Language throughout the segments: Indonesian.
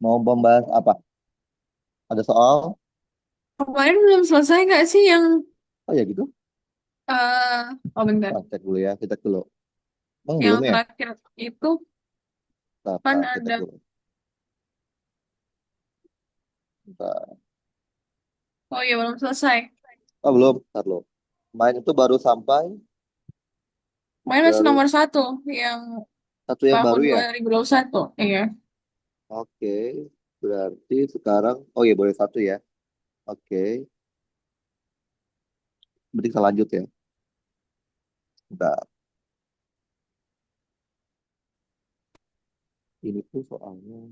Mau membahas apa? Ada soal? Kemarin belum selesai nggak sih yang Oh ya gitu. oh bentar, Kita cek dulu ya. Kita cek dulu. Emang yang belum ya? terakhir itu kan Kita cek ada. dulu. Bentar. Oh iya, belum selesai. Oh belum. Ntar lo. Main itu baru sampai. Kemarin masih Baru nomor satu yang satu yang tahun baru dua ya? ribu dua puluh satu. Iya. Oke. Berarti sekarang. Oh iya boleh satu ya. Oke. Berarti kita lanjut ya. Bentar. Ini tuh soalnya.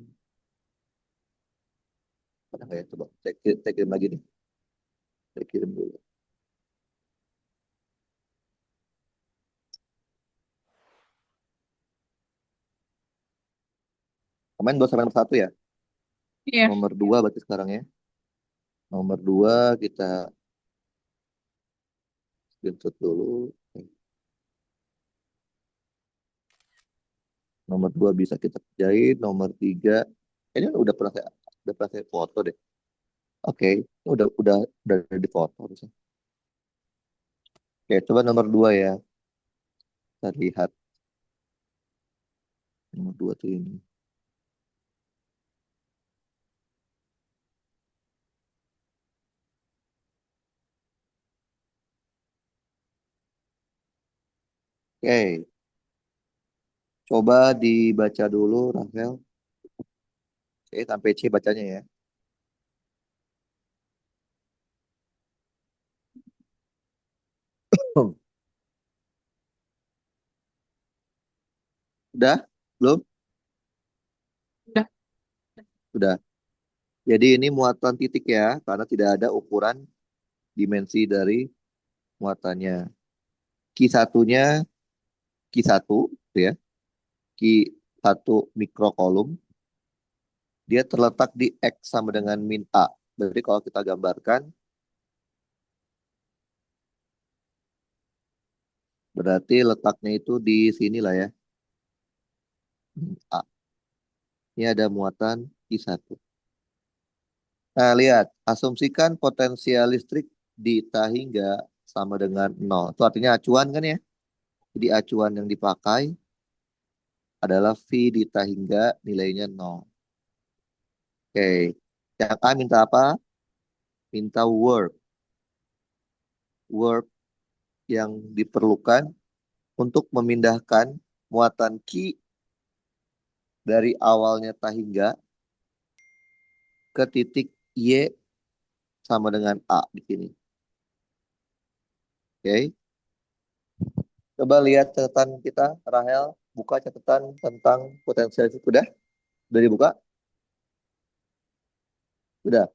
Ada nggak ya? Coba cek kirim lagi nih. Saya kirim dulu. Kemarin baru sampai nomor satu ya? Iya. Nomor dua berarti sekarang ya. Nomor dua kita screenshot dulu. Nomor dua bisa kita kerjain. Nomor tiga, kayaknya udah pernah saya foto deh. Oke, ini udah ada di foto harusnya. Oke, coba nomor dua ya. Kita lihat nomor dua tuh ini. Oke, coba dibaca dulu, Rahel. Oke, sampai C bacanya ya. Udah? Belum? Udah. Udah. Jadi ini muatan titik ya, karena tidak ada ukuran dimensi dari muatannya. Q satunya Q1, ya. Q1 mikrokolom. Dia terletak di X sama dengan min A. Berarti kalau kita gambarkan, berarti letaknya itu di sini lah ya. Min A. Ini ada muatan I1. Nah, lihat. Asumsikan potensial listrik di Ta hingga sama dengan nol. Itu artinya acuan kan ya? Jadi acuan yang dipakai adalah V di Ta hingga nilainya nol. Oke. Yang A minta apa? Minta work. Work yang diperlukan untuk memindahkan muatan Q dari awalnya Ta hingga ke titik Y sama dengan A di sini. Oke. Coba lihat catatan kita, Rahel. Buka catatan tentang potensial listrik. Udah dibuka? Udah.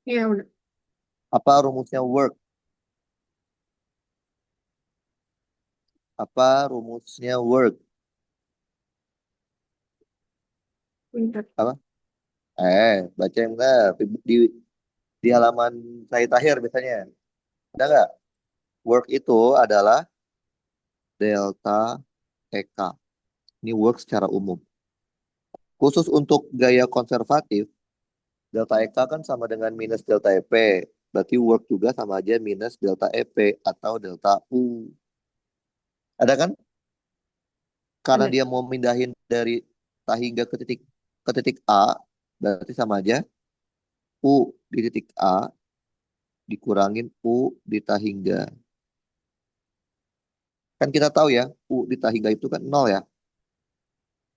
Iya udah. Apa rumusnya work? Apa rumusnya work? Bentar. Apa? Baca yang benar. Di halaman saya Tahir misalnya. Ada nggak? Work itu adalah delta EK. Ini work secara umum. Khusus untuk gaya konservatif, delta EK kan sama dengan minus delta EP. Berarti work juga sama aja minus delta EP atau delta U. Ada kan? Karena Ada. dia mau mindahin dari Ta hingga ke titik A, berarti sama aja U di titik A dikurangin U di Ta hingga. Kan kita tahu ya, U di Ta hingga itu kan nol ya.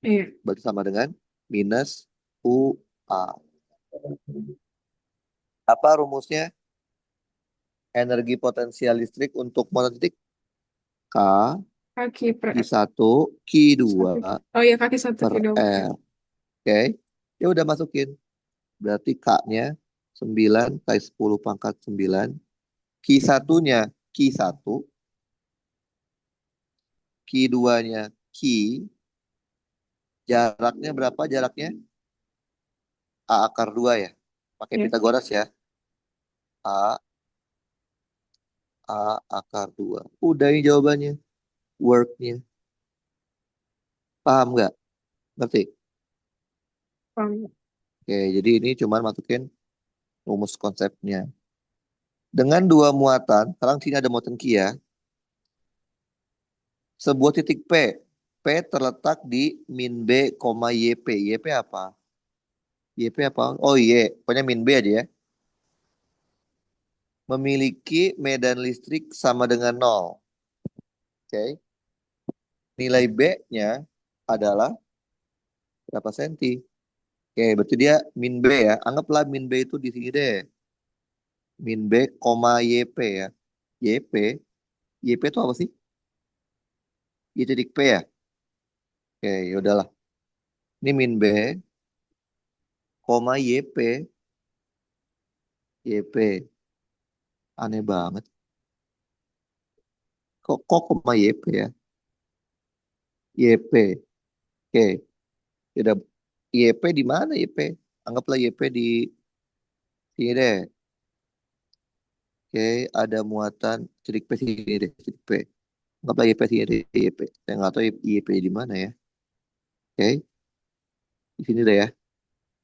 Iya. Berarti sama dengan minus UA. Apa rumusnya? Energi potensial listrik untuk monotitik K, Kaki per Q1, Q2 satu. Oh iya, kaki satu per kilo. R. Oke. Ya udah masukin. Berarti K-nya 9 kali 10 pangkat 9. Q1-nya Q1, Q2-nya Q. Jaraknya berapa jaraknya? A akar 2 ya. Pakai Ya. Pitagoras ya. A, A akar 2. Udah ini jawabannya. Work-nya. Paham nggak? Ngerti? Paham. Oke, jadi ini cuman masukin rumus konsepnya. Dengan dua muatan, sekarang sini ada muatan Q ya. Sebuah titik P. P terletak di min B, YP. YP apa? YP apa? Oh iya, pokoknya min B aja ya. Memiliki medan listrik sama dengan nol. Oke. Nilai B-nya adalah berapa senti? Oke, berarti dia min B ya. Anggaplah min B itu di sini deh. Min B, YP ya. YP. YP itu apa sih? Y titik P ya? Oke, yaudahlah. Ini min B, YP. YP. Aneh banget. Kok koma YP ya? YP. Oke, udah. YP di mana YP? Anggaplah YP di sini deh. Oke, ada muatan titik P sini deh, titik P. Anggaplah YP sini deh, YP. Saya nggak tahu YP di mana ya. Oke, di sini deh ya.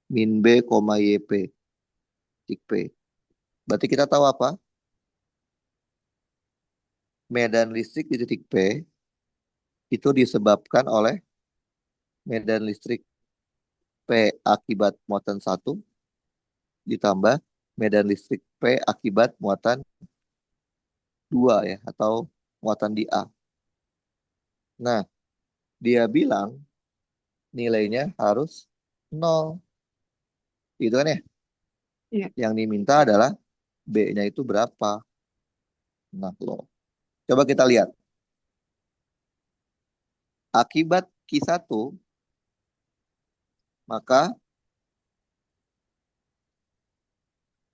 Min B, YP, titik P. Berarti kita tahu apa? Medan listrik di titik P itu disebabkan oleh medan listrik P akibat muatan satu ditambah medan listrik P akibat muatan dua ya, atau muatan di A. Nah, dia bilang nilainya harus nol. Gitu kan ya? Iya. Yang diminta adalah B-nya itu berapa. Nah, loh. Coba kita lihat. Akibat Q1, maka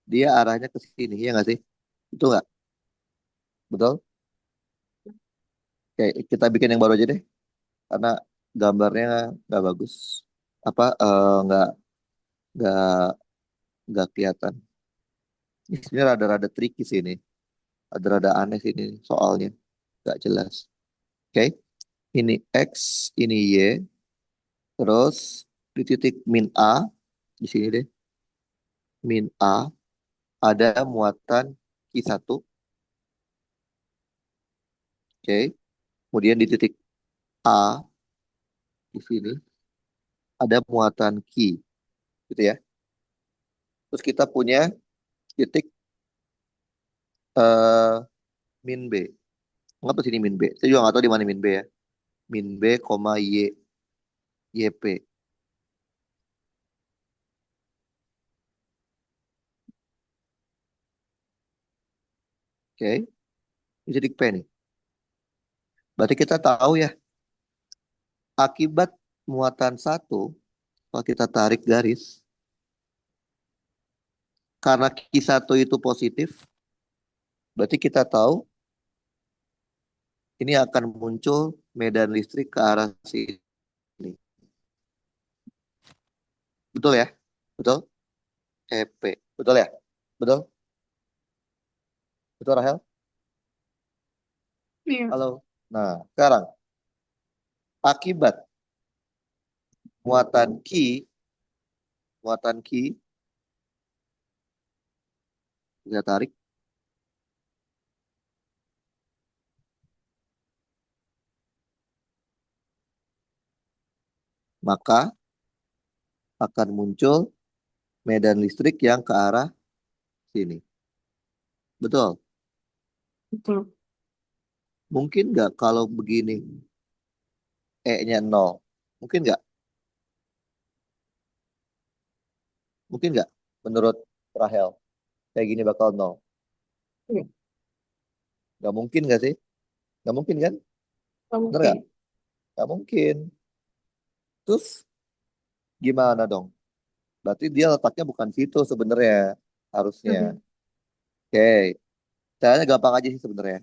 dia arahnya ke sini. Ya nggak sih? Betul nggak? Betul? Oke, kita bikin yang baru aja deh. Karena gambarnya nggak bagus. Apa, nggak, nggak kelihatan. Ini sebenarnya rada-rada tricky sih ini. Rada-rada aneh sih ini soalnya. Nggak jelas. Oke, ini X, ini Y. Terus di titik min A, di sini deh. Min A, ada muatan Q1. Oke, kemudian di titik A, di sini, ada muatan Q. Gitu ya. Terus kita punya titik eh, min B. Kenapa sini min B? Saya juga nggak tahu di mana min B ya. Min B, Y, YP. Oke, ini titik P nih. Berarti kita tahu ya, akibat muatan satu, kalau kita tarik garis, karena Q1 itu positif, berarti kita tahu ini akan muncul medan listrik ke arah sini. Betul ya? Betul? EP. Betul ya? Betul? Betul, Rahel? Iya. Halo. Nah, sekarang akibat muatan Ki, bisa tarik, maka akan muncul medan listrik yang ke arah sini. Betul? Betul. Mungkin nggak kalau begini E-nya nol? Mungkin nggak? Mungkin nggak? Menurut Rahel, kayak gini bakal nol. Iya. Nggak mungkin nggak sih? Nggak mungkin kan? Bener Oke. nggak? Nggak mungkin. Terus gimana dong? Berarti dia letaknya bukan situ sebenarnya. Harusnya. Mhm. Oke. Caranya gampang aja sih sebenarnya.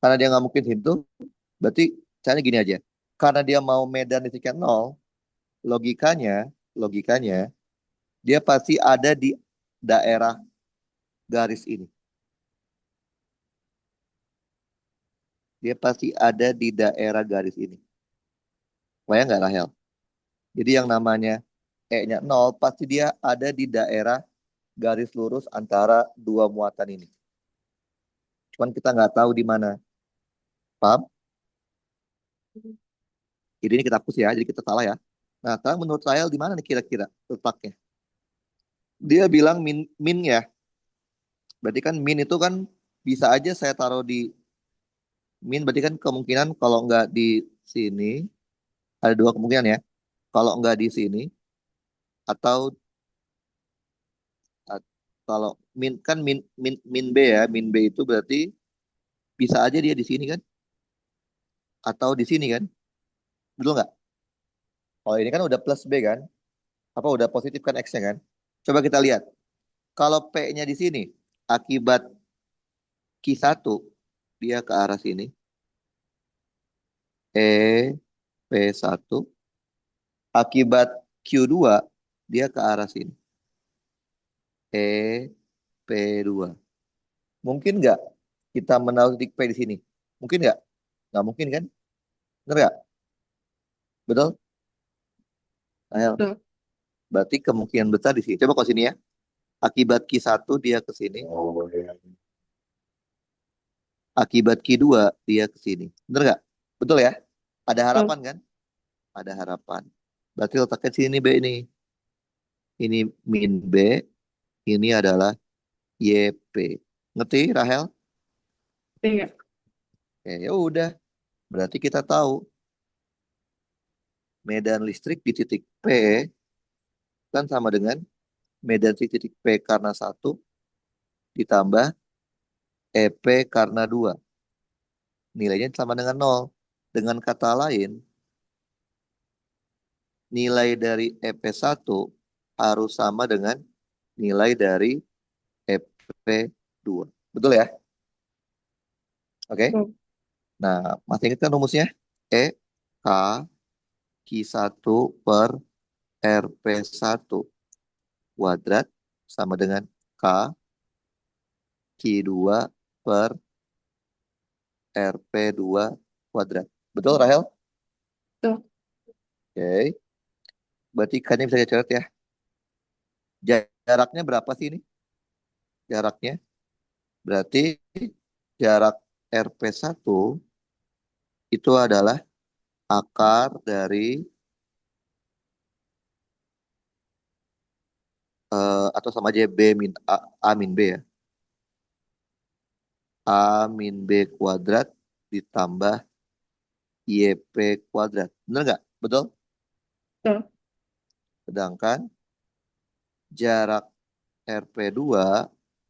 Karena dia nggak mungkin situ, berarti caranya gini aja. Karena dia mau medan listriknya nol, logikanya, logikanya, dia pasti ada di daerah garis ini. Dia pasti ada di daerah garis ini. Bayang nggak, Rahel? Jadi yang namanya E-nya 0, pasti dia ada di daerah garis lurus antara dua muatan ini. Cuman kita nggak tahu di mana. Paham? Jadi ini kita hapus ya, jadi kita salah ya. Nah, sekarang menurut saya di mana nih kira-kira letaknya? Dia bilang min ya. Berarti kan min itu kan bisa aja saya taruh di min, berarti kan kemungkinan kalau nggak di sini, ada dua kemungkinan ya. Kalau nggak di sini, atau at- kalau min kan min B ya, min B itu berarti bisa aja dia di sini kan, atau di sini kan, betul nggak? Kalau ini kan udah plus B kan, apa udah positif kan X-nya kan? Coba kita lihat. Kalau P-nya di sini, akibat Q1 dia ke arah sini, E P1, akibat Q2 dia ke arah sini, E P2. Mungkin nggak kita menaruh titik P di sini? Mungkin nggak? Nggak mungkin kan? Bener nggak? Betul? Nah, Betul. berarti kemungkinan besar di sini. Coba ke sini ya. Akibat Q1 dia ke sini. Akibat Q2 dia ke sini. Bener nggak? Betul ya? Ada Betul. harapan kan? Ada harapan. Berarti letaknya di sini B ini. Ini min B. Ini adalah YP. Ngerti, Rahel? Iya. Ya udah. Berarti kita tahu medan listrik di titik P kan sama dengan medan di titik P karena satu ditambah EP karena 2. Nilainya sama dengan nol. Dengan kata lain, nilai dari EP1 harus sama dengan nilai dari EP2. Betul ya? Oke. Betul. Nah, masih ingat kan rumusnya? E K Q1 per RP1 kuadrat sama dengan K Q2 per RP2 kuadrat. Betul, Rahel? Betul. Oke. Berarti ikannya bisa dicoret ya. Jaraknya berapa sih ini? Jaraknya. Berarti jarak RP1 itu adalah akar dari atau sama aja B min A min B ya. A min B kuadrat ditambah YP kuadrat. Bener nggak? Betul? Betul. Sedangkan jarak RP2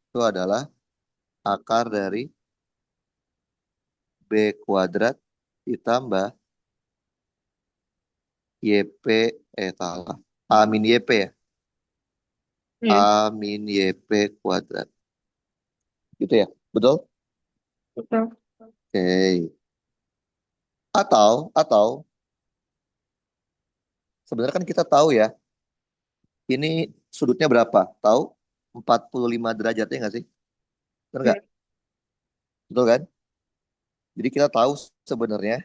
itu adalah akar dari B kuadrat ditambah YP, salah. A min YP ya. Iya. A min YP kuadrat. Gitu ya? Betul? Betul. Oke. Atau sebenarnya kan kita tahu ya, ini sudutnya berapa? Tahu? 45 derajat ya nggak sih? Benar nggak? Iya. Betul kan? Jadi kita tahu sebenarnya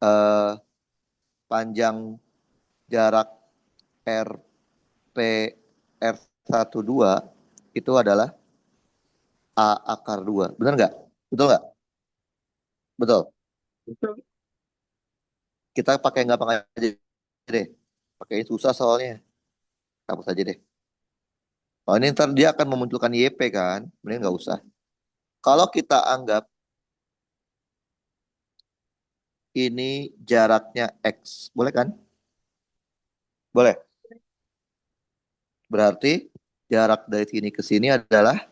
eh, panjang jarak RP R12 itu adalah A akar 2. Benar nggak? Betul nggak? Betul. Betul. Kita pakai nggak pakai aja deh. Pakai ini susah soalnya. Hapus aja deh. Oh ini ntar dia akan memunculkan YP kan? Mending nggak usah. Kalau kita anggap ini jaraknya X. Boleh kan? Boleh. Berarti jarak dari sini ke sini adalah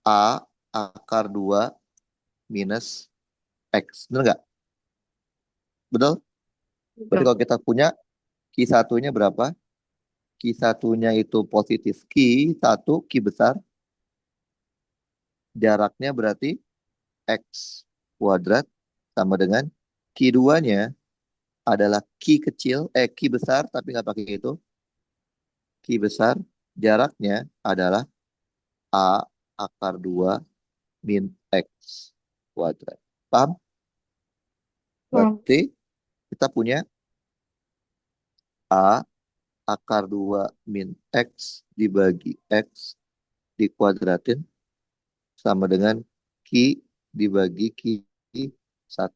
A akar 2 minus X. Benar nggak? Betul? Berarti Betul. kalau kita punya Q1-nya berapa? Q1-nya itu positif. Q1, Q besar. Jaraknya berarti X kuadrat sama dengan Q2-nya adalah Q kecil, Q besar tapi nggak pakai itu. Q besar, jaraknya adalah A akar 2 min X kuadrat. Paham? Betul. Berarti kita punya A akar 2 min X dibagi X dikuadratin sama dengan Q dibagi Q1.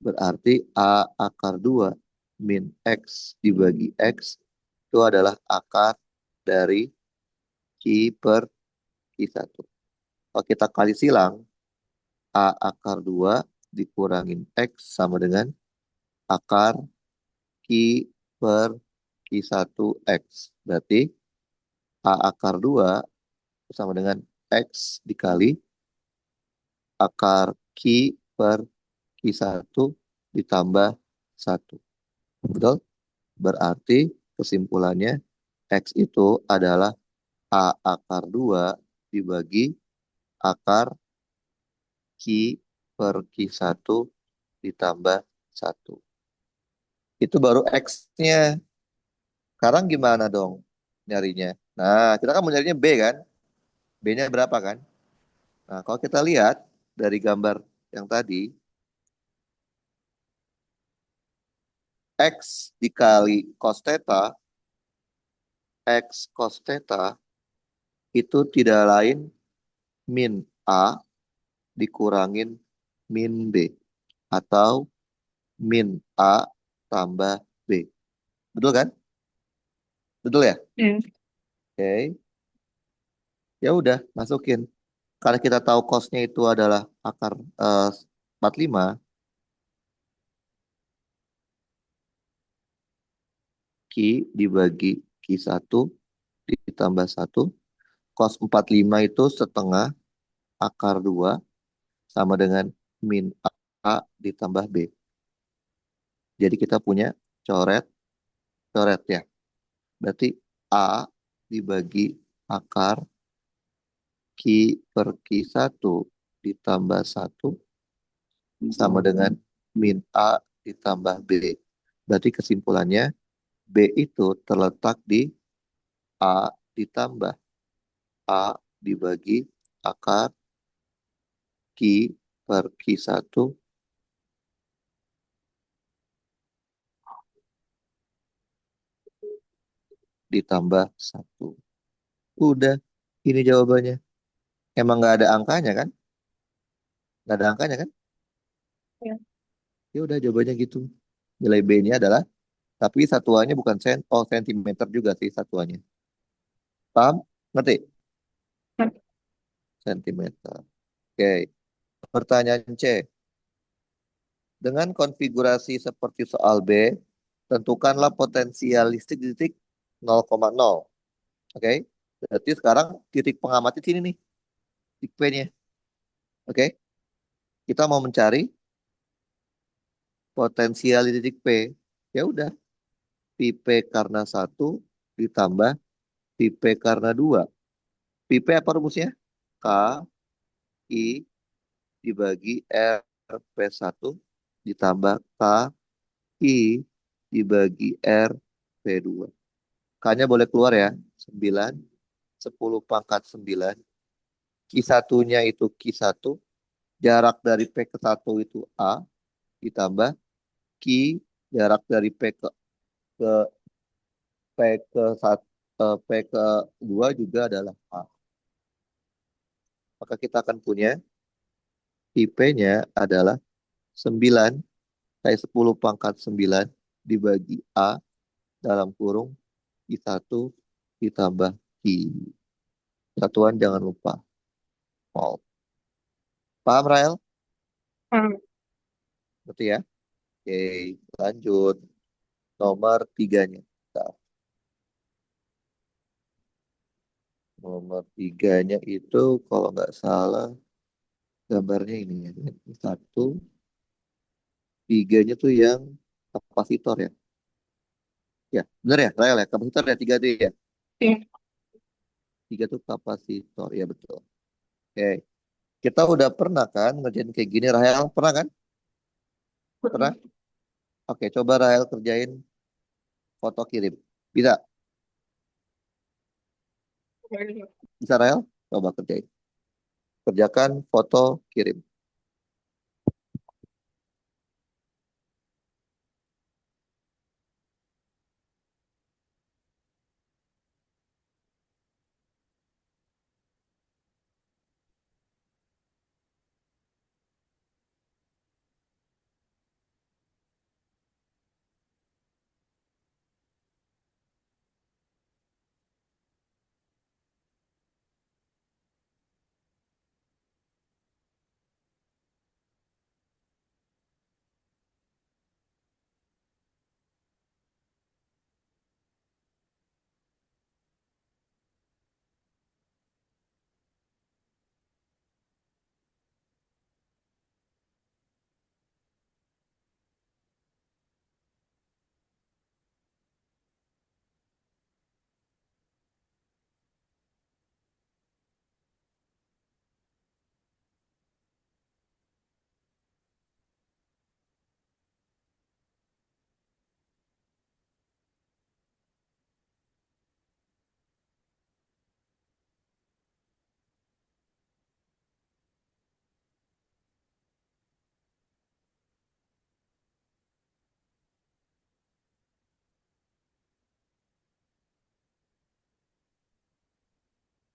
Berarti A akar 2 min X dibagi X itu adalah akar dari Q per Q1. Kalau kita kali silang, A akar 2 dikurangin X sama dengan akar Q per Q1 X. Berarti A akar 2 sama dengan X dikali akar Q per Q1 ditambah 1. Betul? Berarti kesimpulannya X itu adalah A akar 2 dibagi akar Q per Q1 ditambah 1. Itu baru X-nya. Sekarang gimana dong nyarinya? Nah, kita kan mau nyarinya B kan? B-nya berapa kan? Nah, kalau kita lihat dari gambar yang tadi, X dikali cos theta, X cos theta itu tidak lain min A dikurangin min B. Atau min A tambah B. Betul kan? Betul ya? Ya. Oke. Ya udah, masukin. Karena kita tahu cosnya itu adalah akar 45, Q dibagi Q1 ditambah 1, cos 45 itu setengah akar 2 sama dengan min A ditambah B. Jadi kita punya coret, coret ya. Berarti A dibagi akar Q per Q1 ditambah 1 sama dengan min A ditambah B. Berarti kesimpulannya B itu terletak di A ditambah A dibagi akar Q per Q1 ditambah 1. Udah, ini jawabannya. Emang nggak ada angkanya kan? Nggak ada angkanya kan? Ya. Ya udah jawabannya gitu. Nilai B-nya adalah, tapi satuannya bukan sentimeter juga sih satuannya. Paham? Ngerti? Sentimeter. Oke. Pertanyaan C. Dengan konfigurasi seperti soal B, tentukanlah potensial listrik di titik 0,0. Oke. Berarti sekarang titik pengamat di sini nih, titik P-nya. Oke. Kita mau mencari potensial di titik P. Ya udah, pi P karena 1 ditambah pi P karena 2. Pi P apa rumusnya? K I dibagi R P1 ditambah K I dibagi R P2. K-nya boleh keluar ya. 9, 10 pangkat 9. Q1-nya itu Q1. Jarak dari P ke 1 itu A. Ditambah Q, jarak dari ke P ke 1, P ke 2 juga adalah A. Maka kita akan punya IP-nya adalah 9 kali 10 pangkat 9 dibagi A dalam kurung I1 ditambah I. Satuan jangan lupa. Mol. Paham, Rael? Paham. Betul ya? Oke, lanjut. Nomor tiganya. Nah, nomor tiganya itu kalau nggak salah gambarnya ini ya. Satu, tiganya tuh yang kapasitor ya. Ya, benar ya, Rael ya. Kapasitor ya, tiga tuh ya. Ya. Tiga tuh kapasitor, ya betul. Oke, kita udah pernah kan ngerjain kayak gini, Rahel? Pernah kan? Pernah? Oke, coba Rahel kerjain foto kirim. Bisa? Bisa Rahel? Coba kerjain. Kerjakan foto kirim.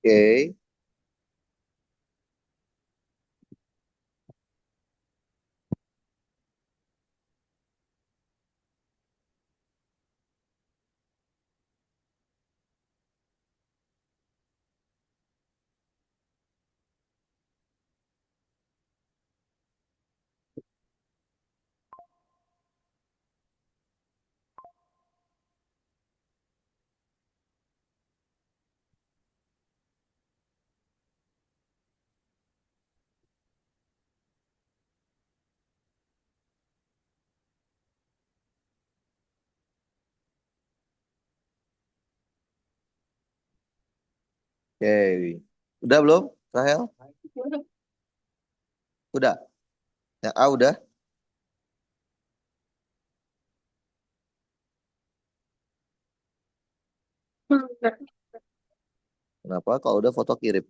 Oke. Oke. Udah belum, Rahel? Udah. Yang A udah. Udah. Kenapa? Kalau udah foto kirim.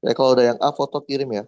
Ya, kalau udah yang A, foto kirim ya.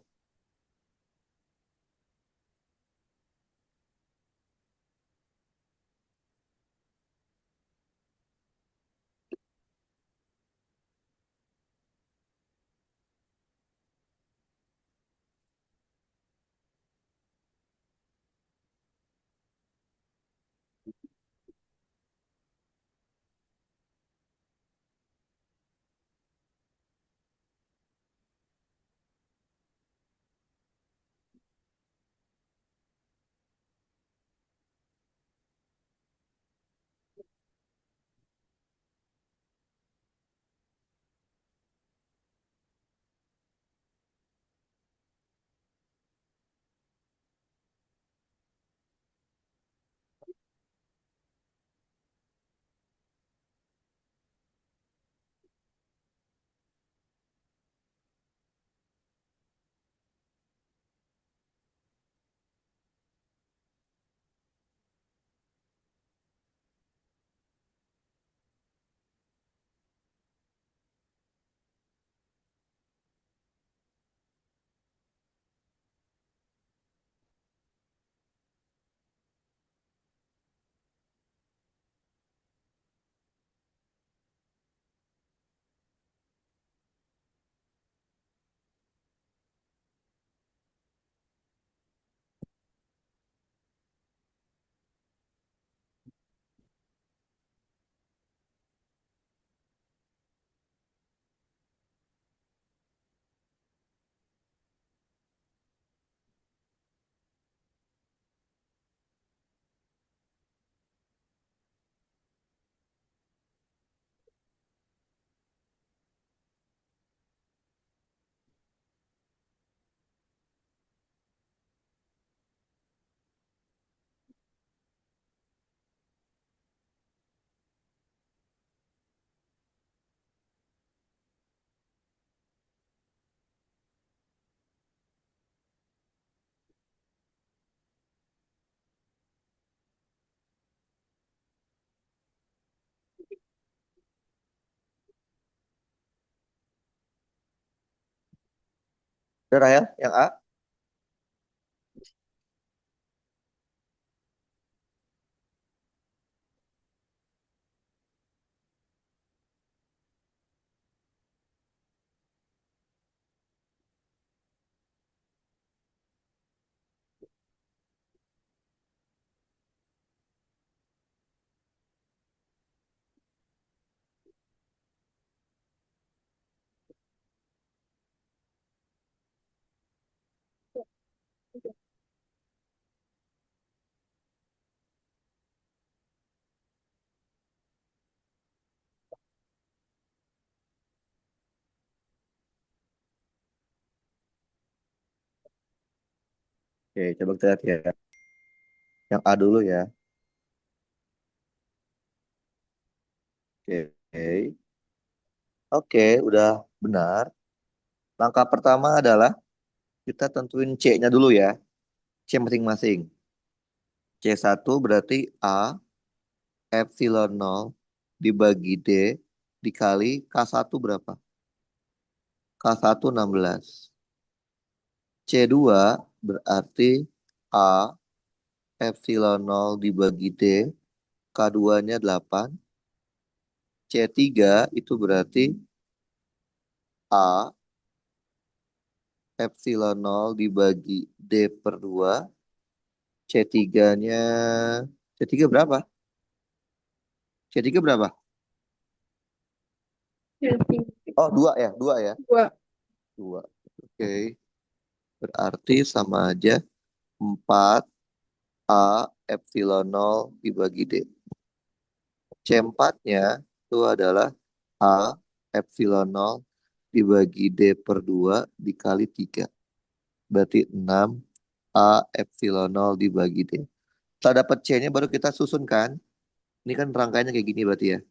Udah Rahel, yang A? Oke, coba kita lihat ya. Yang A dulu ya. Oke. Oke, udah benar. Langkah pertama adalah kita tentuin C-nya dulu ya. C masing-masing. C1 berarti A epsilon nol dibagi D dikali K1 berapa? K1 16. C2 berarti A epsilon nol dibagi D, K2-nya 8. C3 itu berarti A epsilon nol dibagi D per 2. C3-nya, C3 berapa? C3 berapa? Jadi Oh, 2 ya, 2 ya. dua. 2. Oke, berarti sama aja 4 A epsilon nol dibagi D. C4-nya itu adalah A epsilon nol dibagi D per 2 dikali 3. Berarti 6 A epsilon nol dibagi D. Setelah dapat C-nya baru kita susunkan. Ini kan rangkaiannya kayak gini berarti ya.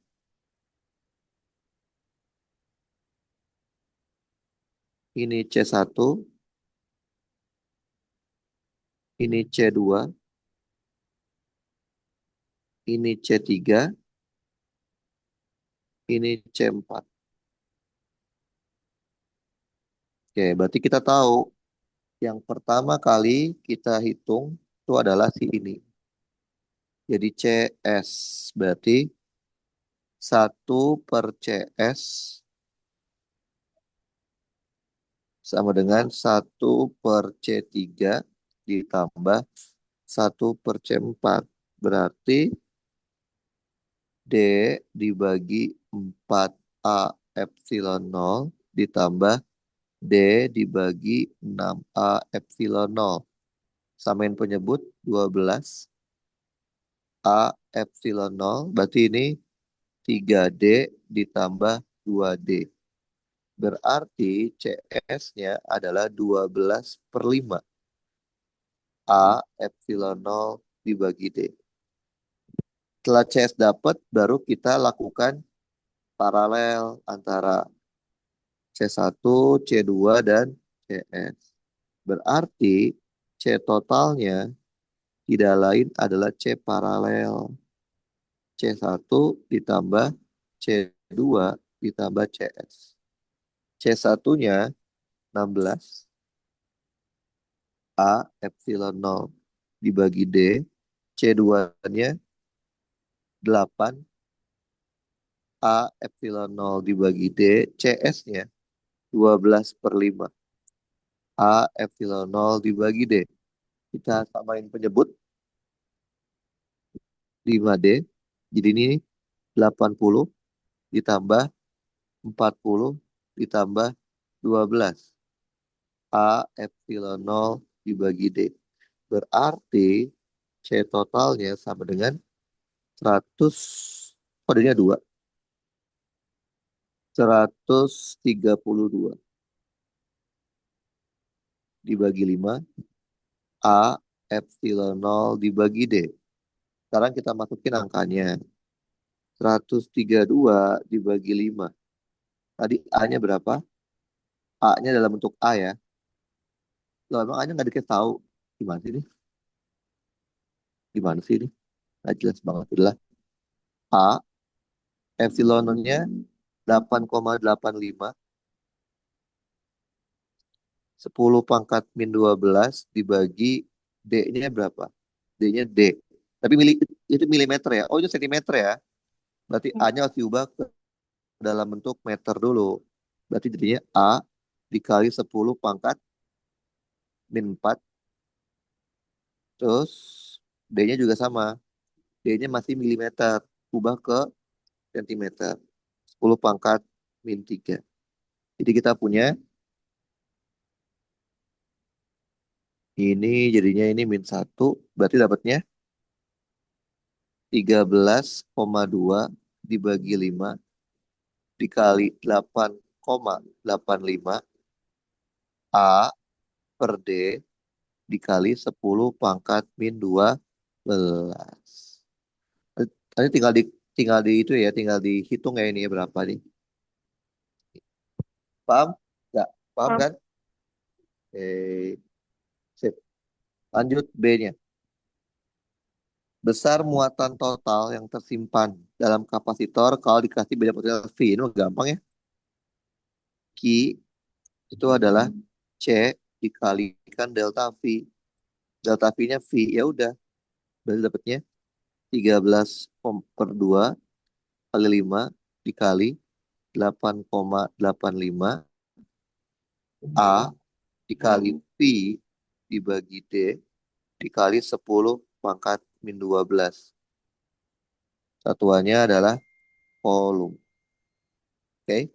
Ini C1, ini C2, ini C3, ini C4. Oke, berarti kita tahu yang pertama kali kita hitung itu adalah si ini. Jadi CS berarti 1/CS sama dengan 1/C3 ditambah 1/C4. Berarti D dibagi 4A epsilon nol ditambah D dibagi 6A epsilon nol. Samain penyebut 12 A epsilon nol. Berarti ini 3D ditambah 2D. Berarti CS-nya adalah 12/5. A epsilon nol dibagi D. Setelah CS dapat, baru kita lakukan paralel antara C1, C2, dan CS. Berarti C totalnya tidak lain adalah C paralel. C1 ditambah C2 ditambah CS. C1-nya 16 A epsilon nol dibagi D. C2-nya 8 A epsilon nol dibagi D. CS-nya 12/5 A epsilon nol dibagi D. Kita samain penyebut 5D. Jadi ini 80 ditambah 40 ditambah 12. A epsilon nol dibagi D. Berarti C totalnya sama dengan 100, kodenya 2. 132 dibagi 5. A epsilon nol dibagi D. Sekarang kita masukin angkanya. 132 dibagi 5. Tadi A-nya berapa? A-nya dalam bentuk A ya. Loh, emang A-nya nggak dikasih tahu. Gimana sih ini? Gimana sih ini? Nggak jelas banget. Adalah A, epsilonnya 8,85 10 pangkat min 12 dibagi D-nya berapa? D-nya D. Tapi itu milimeter ya. Oh, itu sentimeter ya. Berarti Hmm. A-nya harus diubah ke dalam bentuk meter dulu. Berarti jadinya A dikali 10 pangkat min 4. Terus D-nya juga sama. D-nya masih milimeter. Ubah ke sentimeter. 10 pangkat min 3. Jadi kita punya ini jadinya ini min 1. Berarti dapatnya 13,2 dibagi 5 dikali 8,85 A per D dikali 10 pangkat min 12. Tadi tinggal di itu ya, tinggal dihitung ya ini ya berapa nih. Paham? Nggak? Paham Paham. kan? Sip. Lanjut B-nya. Besar muatan total yang tersimpan dalam kapasitor kalau dikasih beda potensial V. Ini mah gampang ya. Q itu adalah C dikalikan delta V. Delta V-nya V. Ya udah. Berarti dapatnya 13 per 2 kali 5 dikali 8,85 A dikali V dibagi D dikali 10 pangkat min 12. Satuannya adalah volume. Oke.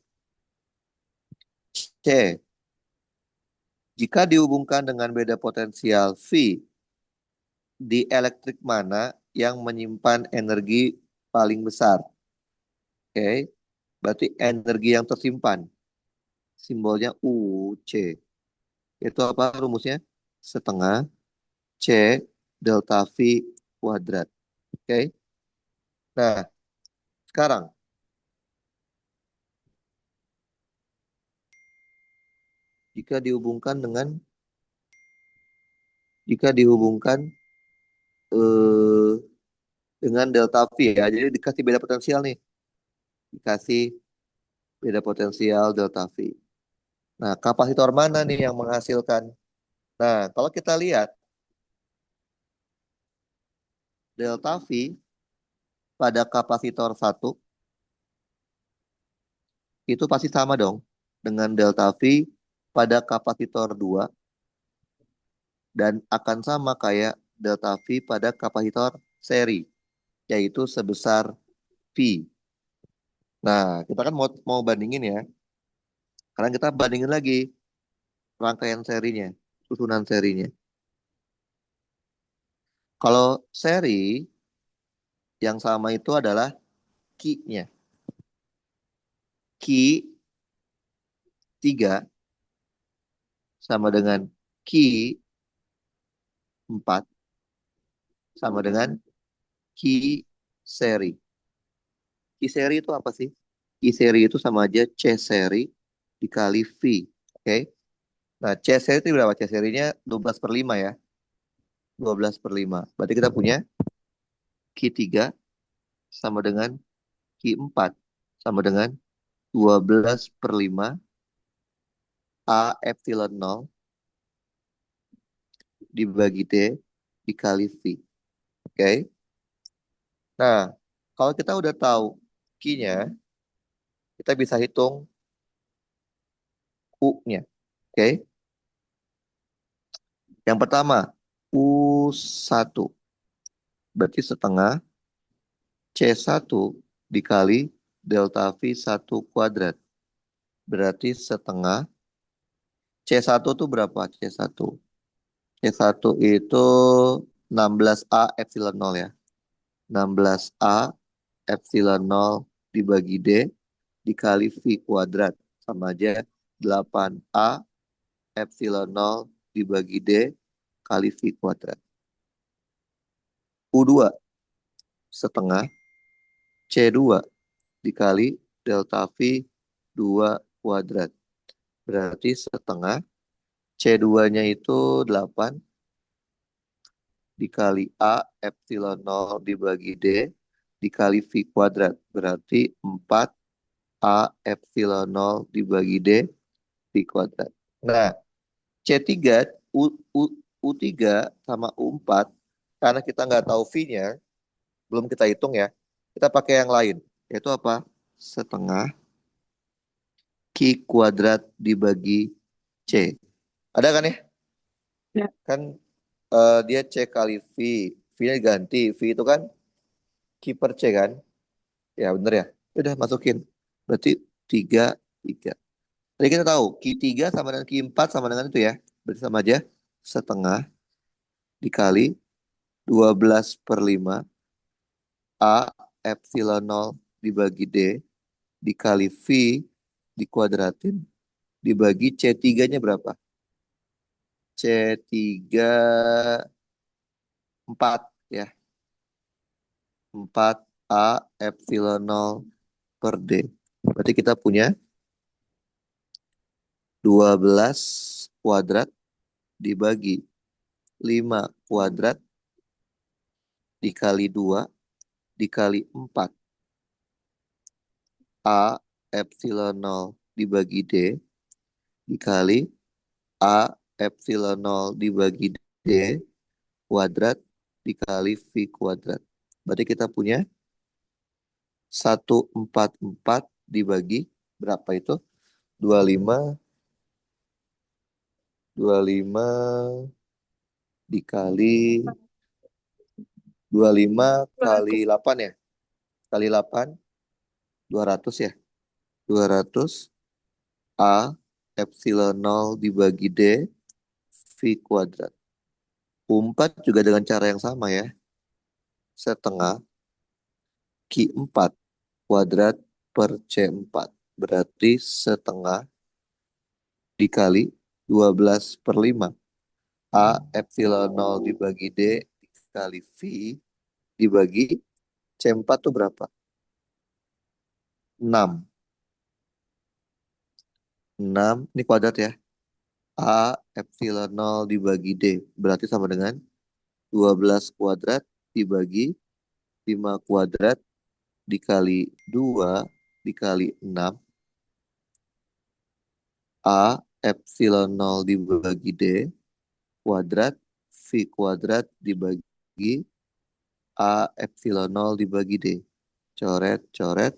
C. Jika dihubungkan dengan beda potensial V, di elektrik mana yang menyimpan energi paling besar? Oke. Berarti energi yang tersimpan. Simbolnya UC. Itu apa rumusnya? Setengah C delta V kuadrat. Oke. Nah, sekarang jika dihubungkan eh, dengan delta V ya. Jadi dikasih beda potensial nih. Dikasih beda potensial delta V. Nah, kapasitor mana nih yang menghasilkan? Nah, kalau kita lihat delta V pada kapasitor satu itu pasti sama dong dengan delta V pada kapasitor 2 dan akan sama kayak delta V pada kapasitor seri, yaitu sebesar V. Nah, kita kan mau mau bandingin ya. Sekarang kita bandingin lagi rangkaian serinya, susunan serinya. Kalau seri yang sama itu adalah Q-nya. Q 3 sama dengan Q 4 sama dengan Q seri. Q seri itu apa sih? Q seri itu sama aja C seri dikali V. Oke. Nah, C seri itu berapa? C serinya 12 per 5 ya. 12 per 5. Berarti kita punya Q 3 sama dengan Q 4 sama dengan 12 per 5 A epsilon 0 dibagi D dikali V. Oke. Nah, kalau kita udah tahu Q-nya, kita bisa hitung U-nya. Oke. Yang pertama, U1 berarti setengah C1 dikali delta V1 kuadrat. Berarti setengah C1 tuh berapa C1? C1 itu 16A epsilon 0 ya. 16A epsilon 0 dibagi D dikali V kuadrat. Sama aja 8A epsilon 0 dibagi D kali V kuadrat. U2 setengah C2 dikali delta V 2 kuadrat. Berarti setengah C2-nya itu 8 dikali A epsilon 0 dibagi D dikali V kuadrat. Berarti 4 A epsilon 0 dibagi D V kuadrat. Nah, C3, U, U, U3 sama U4, karena kita nggak tahu V-nya, belum kita hitung ya, kita pakai yang lain. Yaitu apa? Setengah Q kuadrat dibagi C. Ada kan ya? Ya. Kan dia C kali V. V-nya ganti. V itu kan Q per C kan? Ya bener ya? Udah masukin. Berarti 3, 3. Tadi kita tahu Q3 sama dengan Q4 sama dengan itu ya. Berarti sama aja setengah dikali 12/5 A epsilon 0 dibagi D dikali V dikuadratin dibagi C3-nya berapa? C3 4 ya. 4 A epsilon 0 per D. Berarti kita punya 12 kuadrat dibagi 5 kuadrat dikali 2 dikali 4 A epsilon 0 dibagi D dikali A epsilon 0 dibagi D kuadrat dikali V kuadrat. Berarti kita punya 144 dibagi berapa itu? 25, 25 dikali 25 kali 200. 8 ya. Kali 8, 200 ya. 200 A epsilon 0 dibagi D V kuadrat. 4 juga dengan cara yang sama ya. Setengah Q4 kuadrat per C4. Berarti setengah dikali 12/5. A epsilon 0 dibagi D dikali V dibagi C4 tuh berapa? 6. 6 ini kuadrat ya. A epsilon 0 dibagi D berarti sama dengan 12 kuadrat dibagi 5 kuadrat dikali 2 dikali 6 A epsilon 0 dibagi D kuadrat V kuadrat dibagi A epsilon 0 dibagi D. Coret, coret.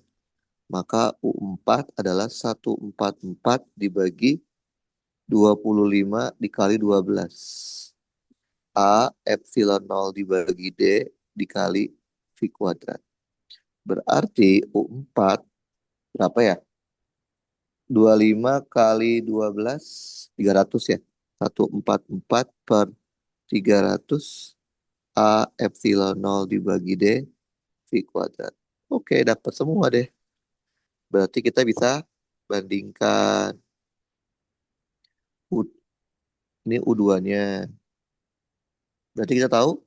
Maka U4 adalah 144 dibagi 25 dikali 12. A epsilon 0 dibagi D dikali V kuadrat. Berarti U4 berapa ya? 25 kali 12, 300 ya. 144 per 300 A epsilon 0 dibagi D V kuadrat. Oke, dapat semua deh. Berarti kita bisa bandingkan U, ini U2-nya. Berarti kita tahu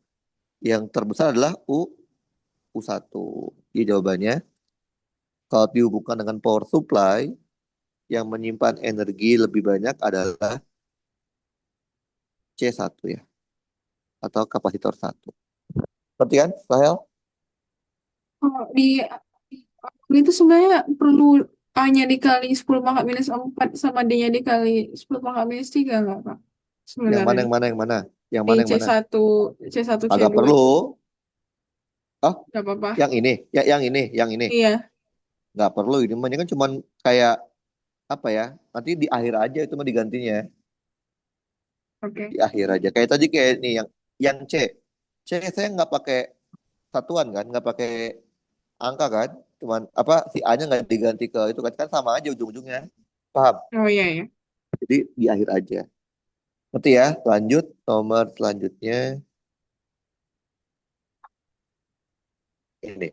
yang terbesar adalah U1. Jadi jawabannya, kalau dihubungkan dengan power supply, yang menyimpan energi lebih banyak adalah C1 ya, atau kapasitor 1. Ngerti kan, Rahel? Oh, itu sebenarnya perlu A-nya dikali 10 pangkat minus 4 sama D-nya dikali 10 pangkat minus 3 nggak, Kak? Yang mana, Sebenarnya. yang mana, yang mana? Yang Di mana, yang mana? C1, Agak C2 perlu. itu. Oh, Nggak apa-apa. yang ini, ya, yang ini. Iya, Nggak perlu, ini mah ini kan cuman kayak apa ya? Nanti di akhir aja itu mah digantinya. oke. Di akhir aja. Kayak tadi kayak nih yang C. C saya nggak pakai satuan kan, nggak pakai angka kan, cuman apa si A-nya nggak diganti ke itu kan, kan sama aja ujung-ujungnya. Paham? Oh iya ya. Jadi di akhir aja. Ngerti ya? Lanjut nomor selanjutnya ini.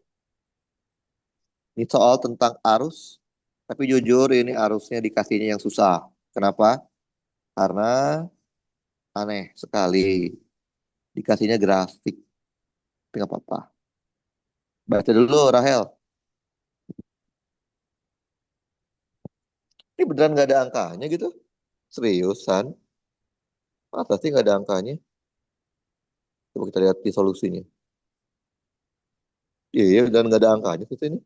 Ini soal tentang arus, tapi jujur ini arusnya dikasihnya yang susah. Kenapa? Karena aneh sekali. Dikasihnya grafik, tapi nggak apa-apa. Baca dulu, Rahel. Ini beneran nggak ada angkanya gitu? Seriusan? Masa sih nggak ada angkanya? Coba kita lihat di solusinya. Iya, iya, dan nggak ada angkanya sih ini.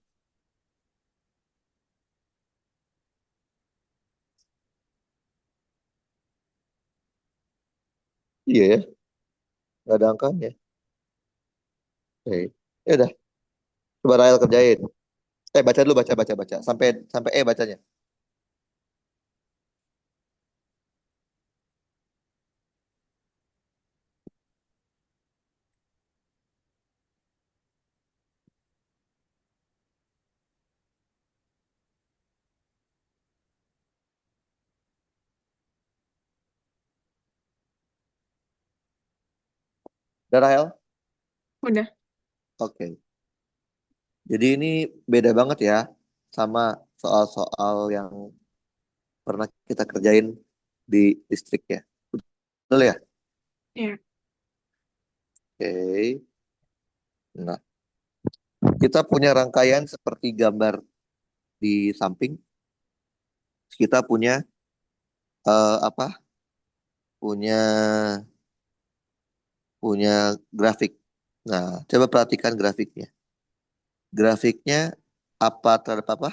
Iya ya, nggak ada angkanya. Oke. Ya udah, coba Rahel kerjain. Baca dulu, baca, baca, baca. Sampai sampai bacanya. Udah Rahel? Udah. Oke. Jadi ini beda banget ya sama soal-soal yang pernah kita kerjain di listrik ya. Betul ya? Ya. Oke. Nah, kita punya rangkaian seperti gambar di samping. Kita punya apa? Punya punya grafik. Nah, coba perhatikan grafiknya. Grafiknya apa terhadap apa?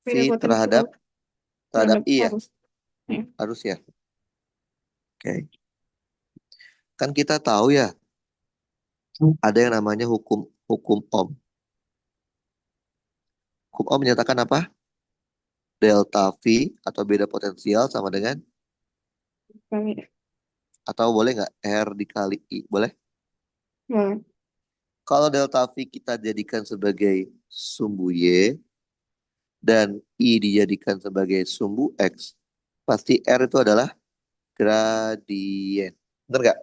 Beda V terhadap potensial terhadap terhadap I ya, arus. Ya. harus ya. Oke. Kan kita tahu ya, ada yang namanya hukum hukum Ohm. Hukum Ohm menyatakan apa? Delta V atau beda potensial sama dengan, Kali. atau boleh nggak R dikali I? Boleh? Boleh. Kalau delta V kita jadikan sebagai sumbu Y dan I dijadikan sebagai sumbu X, pasti R itu adalah gradien. Bener nggak?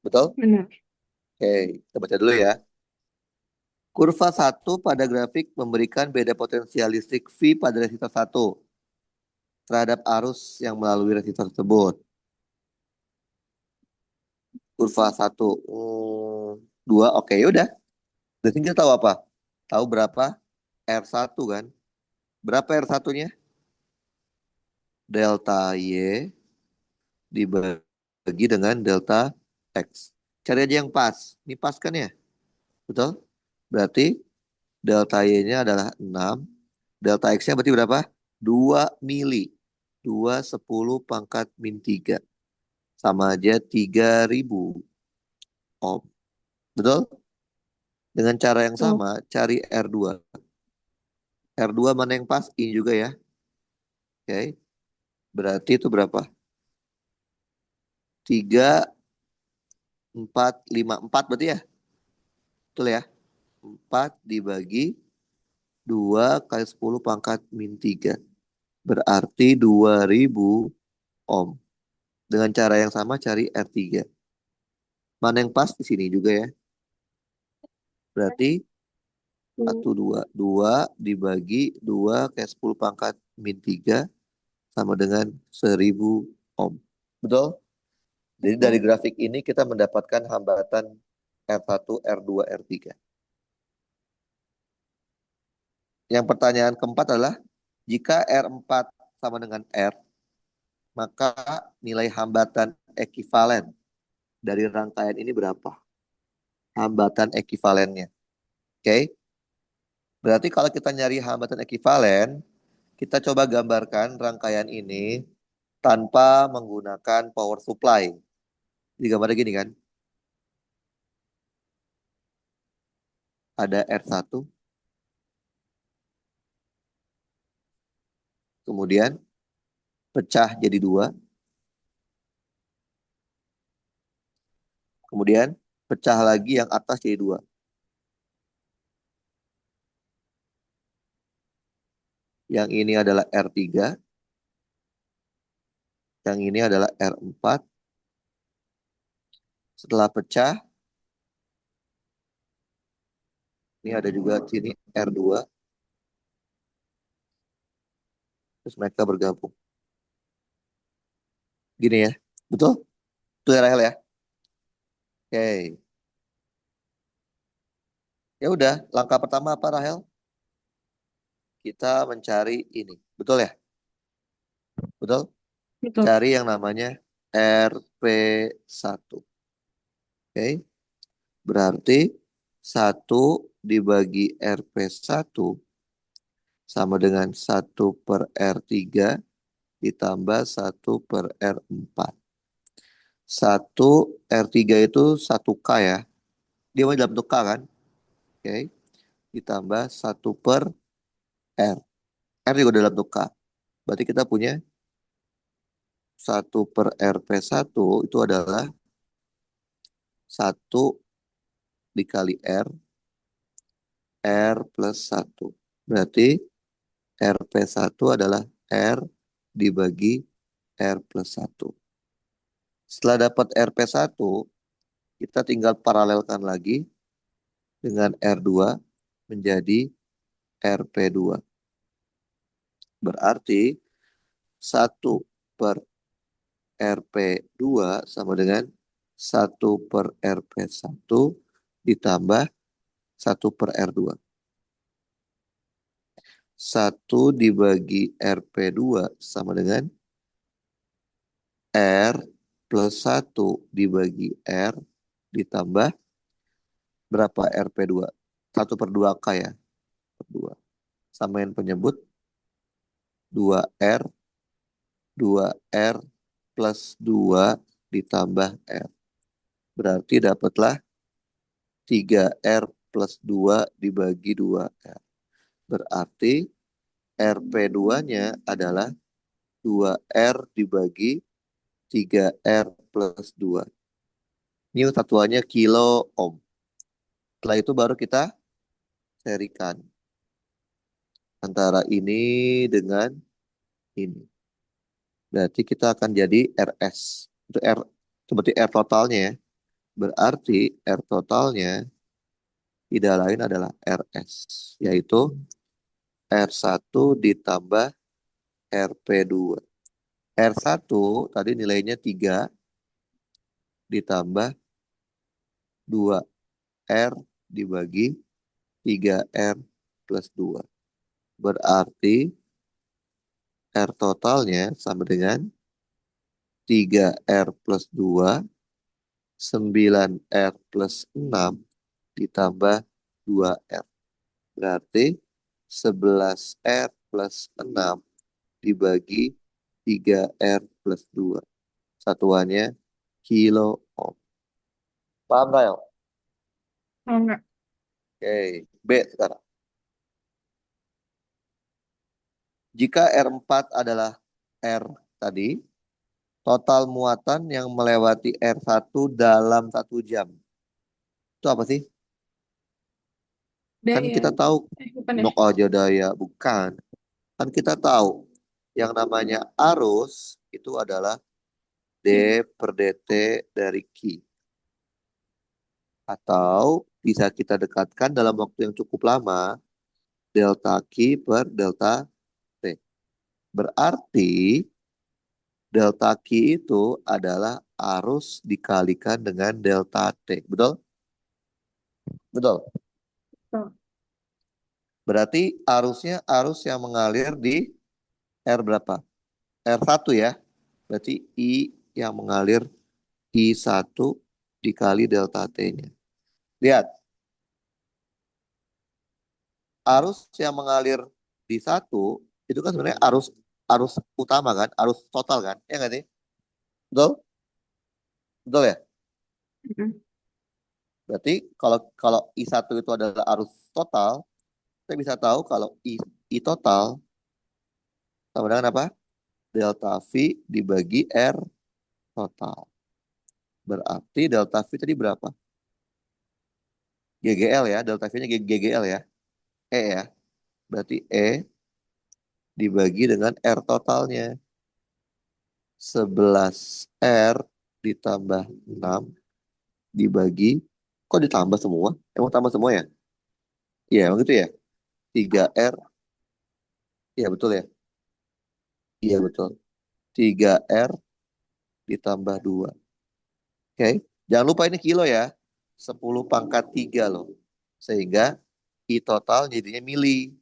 Betul? Benar. Oke, kita baca dulu ya. Kurva satu pada grafik memberikan beda potensial listrik V pada resistor satu terhadap arus yang melalui resistor tersebut. Kurva satu, dua, oke, udah. Berarti kita tahu apa? Tahu berapa R1 kan? Berapa R1-nya? Delta Y dibagi dengan delta X. Cari aja yang pas. Ini pas kan ya? Betul? Berarti delta Y-nya adalah 6. Delta X-nya berarti berapa? 2 mili. 2 10⁻³ sama aja 3.000 ohm. Betul? Dengan cara yang Tuh. sama, cari R2. R2 mana yang pas? Ini juga ya. Oke. Berarti itu berapa? 3, 4, 5, 4 berarti ya? Betul ya? 4 dibagi 2 kali 10⁻³ berarti 2.000 ohm. Dengan cara yang sama cari R3. Mana yang pas di sini juga ya? Berarti Tuh. 1, 2. 2 dibagi 2 kali 10⁻³ sama dengan 1.000 ohm. Betul? Jadi dari Betul. grafik ini kita mendapatkan hambatan R1, R2, R3. Yang pertanyaan keempat adalah, jika R4 sama dengan R, maka nilai hambatan ekivalen dari rangkaian ini berapa? Hambatan ekivalennya. Oke? Berarti kalau kita nyari hambatan ekivalen, kita coba gambarkan rangkaian ini tanpa menggunakan power supply. Jadi gambarnya gini kan, ada R1, kemudian pecah jadi 2, kemudian pecah lagi yang atas jadi 2. Yang ini adalah R3, yang ini adalah R4. Setelah pecah, ini ada juga sini R2, terus mereka bergabung. Gini ya, betul? Betul ya Rahel ya? Oke, ya udah. Langkah pertama apa Rahel? Kita mencari ini, betul ya? Betul? Betul. Cari yang namanya RP1. Oke, berarti 1 dibagi RP1 sama dengan 1/R3 ditambah 1/R4. 1/R3 itu 1K ya. Dia masih dalam bentuk K kan? Oke. Ditambah 1/R. R juga dalam bentuk K. Berarti kita punya 1/RP1 itu adalah 1 dikali R plus 1. Berarti RP1 adalah R dibagi R plus 1. Setelah dapat RP1, kita tinggal paralelkan lagi dengan R2 menjadi RP2. Berarti 1/RP2 sama dengan 1/RP1 ditambah 1/R2. 1 dibagi RP2 sama dengan R plus 1 dibagi R ditambah berapa RP2? 1/2K ya. Per 2. Samain penyebut 2R, 2R plus 2 ditambah R. Berarti dapatlah 3R plus 2 dibagi 2R. Berarti RP2-nya adalah 2R dibagi 3R plus 2. Ini satuannya kilo ohm. Setelah itu baru kita serikan antara ini dengan ini. Berarti kita akan jadi RS. Itu R, seperti R totalnya ya. Berarti R totalnya tidak lain adalah RS. Yaitu R1 ditambah RP2. R1 tadi nilainya 3 ditambah 2R dibagi 3R plus 2. Berarti R totalnya sama dengan 3R plus 2, 9R plus 6 ditambah 2R. Berarti 11R plus 6 dibagi 3R plus 2. Satuannya kilo ohm. Paham, Rael? Oh, enggak. Oke, B sekarang. Jika R4 adalah R tadi, total muatan yang melewati R1 dalam 1 jam. Itu apa sih? Kan Daya. kita tahu, Bukan deh. nok aja daya, bukan. Kan kita tahu, yang namanya arus itu adalah D per dt dari Q. Atau bisa kita dekatkan dalam waktu yang cukup lama, delta Q per delta T. Berarti delta Q itu adalah arus dikalikan dengan delta T. Betul? Betul. Tuh. Berarti arusnya arus yang mengalir di R berapa? R1 ya. Berarti I yang mengalir I1 dikali delta T-nya. Lihat, arus yang mengalir di satu itu kan sebenarnya arus arus utama kan, arus total kan, ya nggak sih? Betul? Betul ya? Mm-mm. Berarti kalau kalau I1 itu adalah arus total, kita bisa tahu kalau I total sama dengan apa? Delta V dibagi R total. Berarti delta V tadi berapa? GGL ya, delta V-nya GGL ya. E ya. Berarti E dibagi dengan R totalnya. 11R ditambah 6 dibagi, kok ditambah semua? Emang tambah semua ya? Iya, emang gitu ya? 3R, iya betul ya? Iya betul. 3R ditambah 2. Oke, jangan lupa ini kilo ya. 10⁻³ loh. Sehingga I total jadinya mili.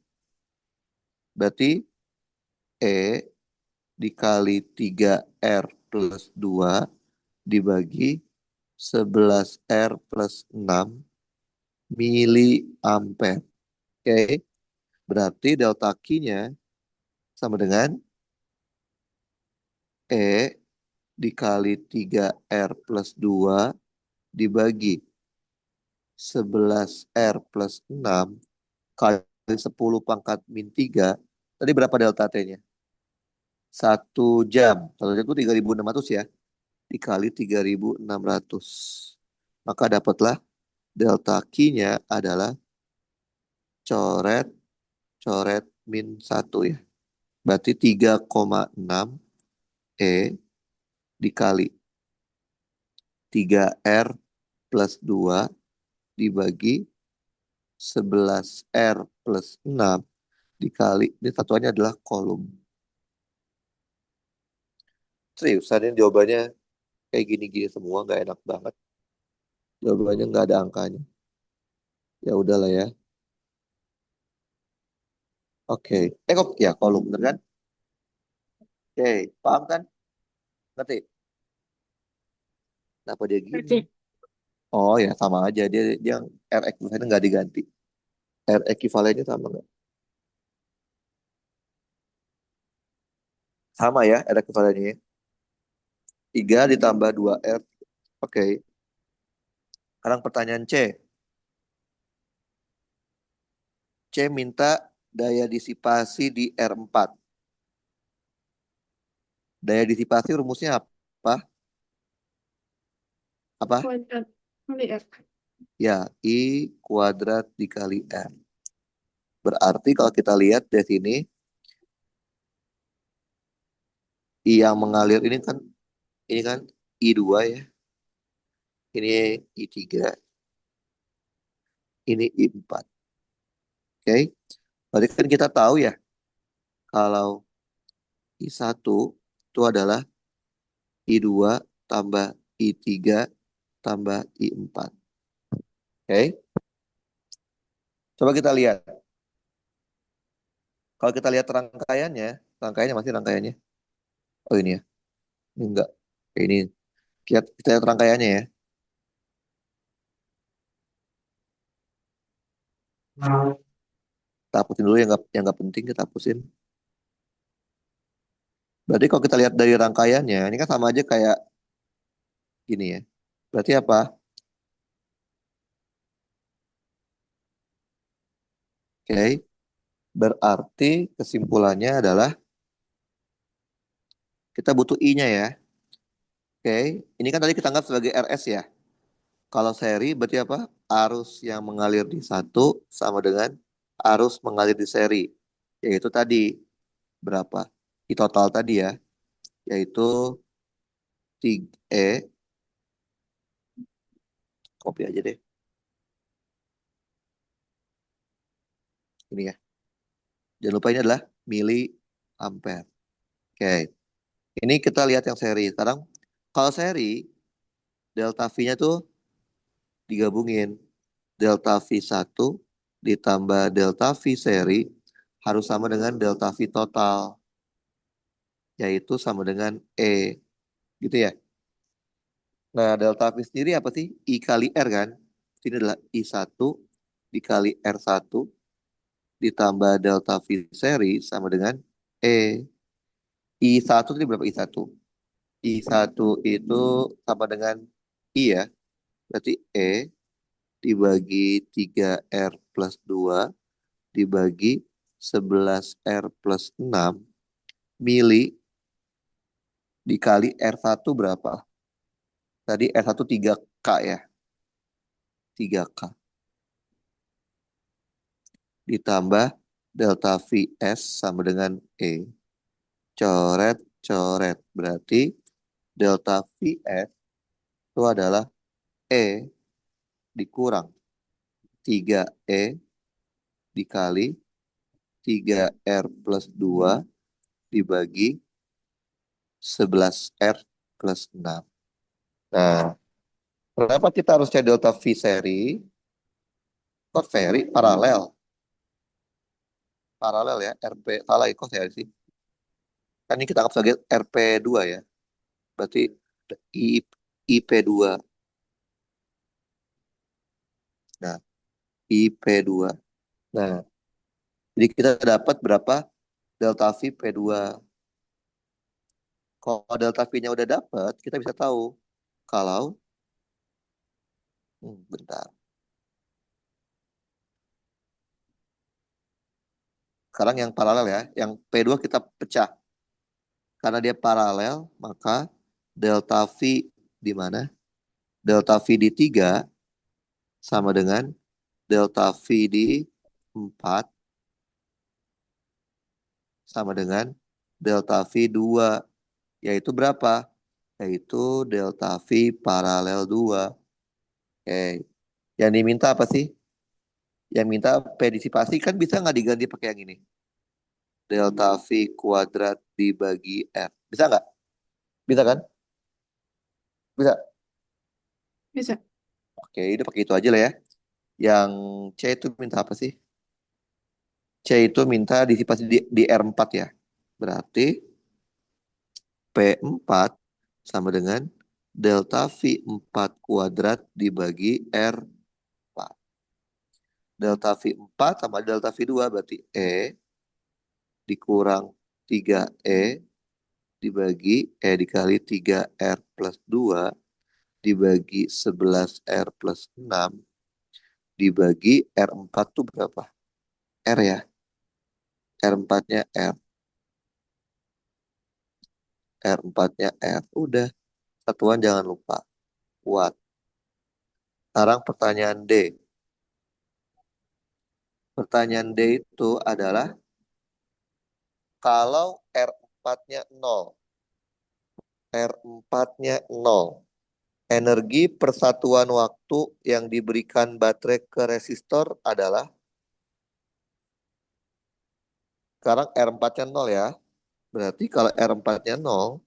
Berarti E dikali 3R plus 2 dibagi 11R plus 6 mili ampere. Oke, berarti delta Q-nya sama dengan E dikali 3R plus 2 dibagi 11R plus 6 kali 10 pangkat min 3. Tadi berapa delta T-nya? 1 jam. 1 jam itu 3.600 ya. Dikali 3.600. Maka dapatlah delta Q-nya adalah coret, coret min 1 ya. Berarti 3,6 E dikali 3R plus 2 dibagi 11R plus 6 dikali, ini satuannya adalah kolom. Seriusan ini jawabannya kayak gini-gini semua, nggak enak banget. Jawabannya nggak ada angkanya. Ya udahlah ya. Oke. Kok ya kolom bener kan? Oke, paham kan? Ngerti? Kenapa dia gini? Oke. Oh ya sama aja, dia R equivalent nggak diganti. R equivalennya sama nggak? Sama ya R equivalennya ya. 3 ditambah 2R. Oke. Sekarang pertanyaan C. C minta daya disipasi di R4. Daya disipasi rumusnya apa? Apa? Kuadrat kali R. Ya, I kuadrat dikali R. Berarti kalau kita lihat dari sini, I yang mengalir ini kan I2 ya. Ini I3, ini I4. Oke. Berarti kan kita tahu ya kalau I1 itu adalah I2 tambah I3 tambah I4. Oke. Coba kita lihat. Kalau kita lihat rangkaiannya masih rangkaiannya. Oh ini ya. Ini enggak. Ini kita lihat rangkaiannya ya. Kita hapusin dulu yang nggak penting kita hapusin. Berarti kalau kita lihat dari rangkaiannya, ini kan sama aja kayak gini ya. Berarti apa? Oke. Berarti kesimpulannya adalah kita butuh I-nya ya. Oke. Ini kan tadi kita anggap sebagai RS ya. Kalau seri berarti apa? Arus yang mengalir di satu sama dengan arus mengalir di seri. Yaitu tadi berapa? I total tadi ya. Yaitu 3E. Copy aja deh. Ini ya. Jangan lupa ini adalah mili ampere. Oke. Ini kita lihat yang seri. Sekarang kalau seri delta V-nya tuh digabungin. Delta V1 ditambah delta V seri harus sama dengan delta V total. Yaitu sama dengan E. Gitu ya. Nah, delta V sendiri apa sih? I kali R kan? Ini adalah I1 dikali R1 ditambah delta V seri sama dengan E. I1 tadi berapa I1? I1 itu sama dengan I ya. Berarti E dibagi 3R plus 2 dibagi 11R plus 6 mili dikali R1 berapa? Tadi R1 3K ya. 3K. Ditambah delta VS sama dengan E. Coret, coret. Berarti delta VS itu adalah E dikurang 3E dikali 3R plus 2 dibagi 11R plus 6. Nah, kenapa kita harus cari delta V seri? Kok seri paralel? Paralel ya, RP. Salah ya, kok seri sih? Kan ini kita anggap sebagai RP2 ya. Berarti I, IP2. Nah, IP2. Nah, jadi kita dapat berapa delta V P2? Kalau delta V-nya udah dapet, kita bisa tahu kalau, bentar. Sekarang yang paralel ya, yang P2 kita pecah. Karena dia paralel, maka delta V di mana? Delta V di 3 sama dengan delta V di 4 sama dengan delta V 2. Yaitu berapa? Yaitu delta V paralel 2. Oke. Yang diminta apa sih? Yang minta P disipasi kan bisa nggak diganti pakai yang ini? Delta V kuadrat dibagi R. Bisa nggak? Bisa kan? Bisa. Bisa. Oke, udah pakai itu aja lah ya. Yang C itu minta apa sih? C itu minta disipasi di R4 ya. Berarti P4 sama dengan delta V4 kuadrat dibagi R4. Delta V4 sama delta V2 berarti E dikurang 3E dibagi dikali 3R plus 2 dibagi 11R plus 6 dibagi R4 tuh berapa? R ya. R4-nya R. R4-nya R. Udah. Satuan jangan lupa. Watt. Sekarang pertanyaan D. Pertanyaan D itu adalah kalau R4-nya 0. R4-nya 0. Energi persatuan waktu yang diberikan baterai ke resistor adalah, sekarang R4-nya 0 ya. Berarti kalau R4-nya 0,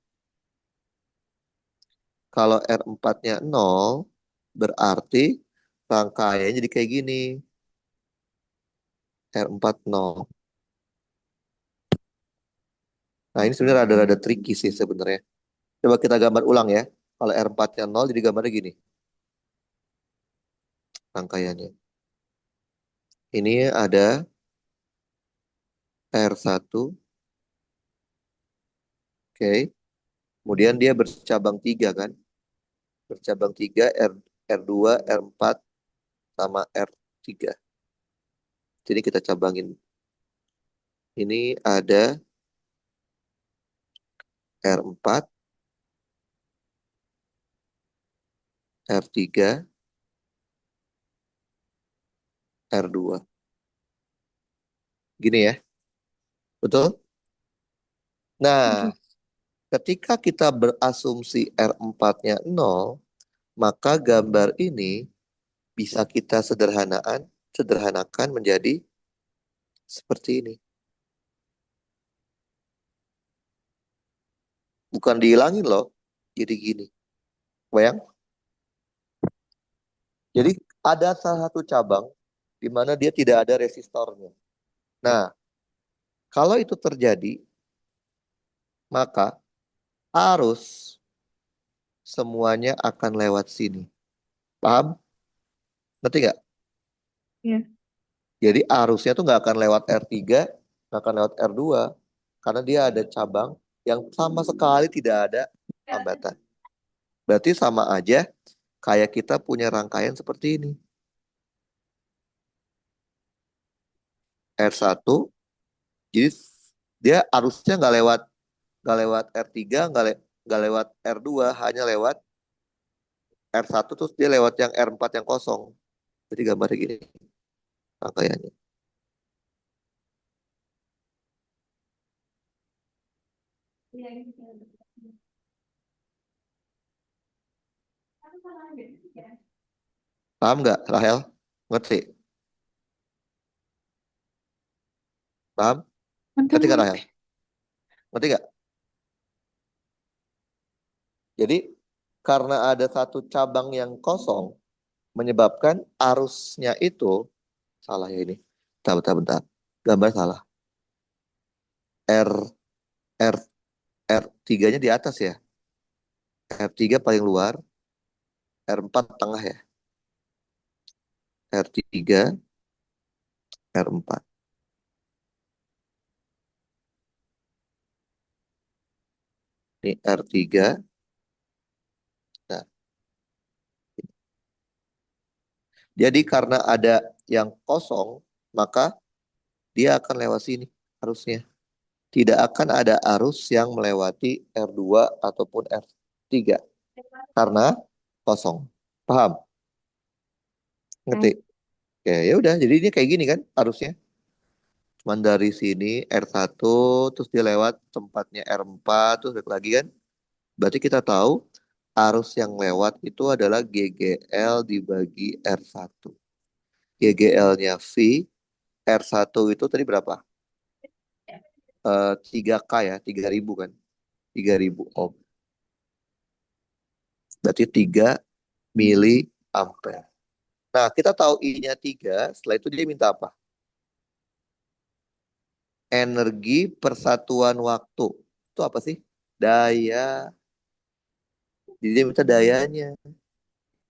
kalau R4-nya 0, berarti rangkaiannya jadi kayak gini. R4 0. Nah, ini sebenarnya rada-rada tricky sih sebenarnya. Coba kita gambar ulang ya. Kalau R4-nya 0, jadi gambarnya gini rangkaiannya. Ini ada R1, oke. Kemudian dia bercabang 3 kan. Bercabang 3, R2, R4, sama R3. Jadi kita cabangin. Ini ada R4, R3, R2. Gini ya, betul? Betul. Nah, ketika kita berasumsi R4-nya 0, maka gambar ini bisa kita sederhanakan menjadi seperti ini. Bukan dihilangin loh, jadi gini. Bayang? Jadi ada salah satu cabang di mana dia tidak ada resistornya. Nah, kalau itu terjadi, maka arus semuanya akan lewat sini. Paham? Ngerti nggak? Ya. Jadi arusnya tuh nggak akan lewat R3, nggak akan lewat R2, karena dia ada cabang yang sama sekali tidak ada hambatan. Berarti sama aja kayak kita punya rangkaian seperti ini. R1, jadi dia arusnya nggak lewat R3, nggak lewat R2, hanya lewat R1, terus dia lewat yang R4 yang kosong. Jadi gambarnya gini rangkaiannya. Paham nggak, Rahel? Ngerti? Paham? Ngerti, Ngerti nggak, ngerti. Rahel? Ngerti nggak? Jadi karena ada satu cabang yang kosong, menyebabkan arusnya itu salah ya ini. Bentar, bentar, bentar. Gambar salah. R R R3-nya di atas ya. R3 paling luar, R4 tengah ya. R3, R4. Ini R3. Nah, jadi karena ada yang kosong, maka dia akan lewat sini arusnya. Tidak akan ada arus yang melewati R2 ataupun R3 karena kosong. Paham? Ngerti? Hmm. Oke, ya udah. Jadi ini kayak gini kan arusnya. Cuman dari sini R1 terus dia lewat tempatnya R4 terus balik lagi kan. Berarti kita tahu arus yang lewat itu adalah GGL dibagi R1. GGL-nya V, R1 itu tadi berapa? 3K ya, 3.000 kan? 3.000 ohm. Berarti 3 mili ampere. Nah, kita tahu I-nya 3, setelah itu dia minta apa? Energi persatuan waktu. Itu apa sih? Daya. Jadi dia minta dayanya.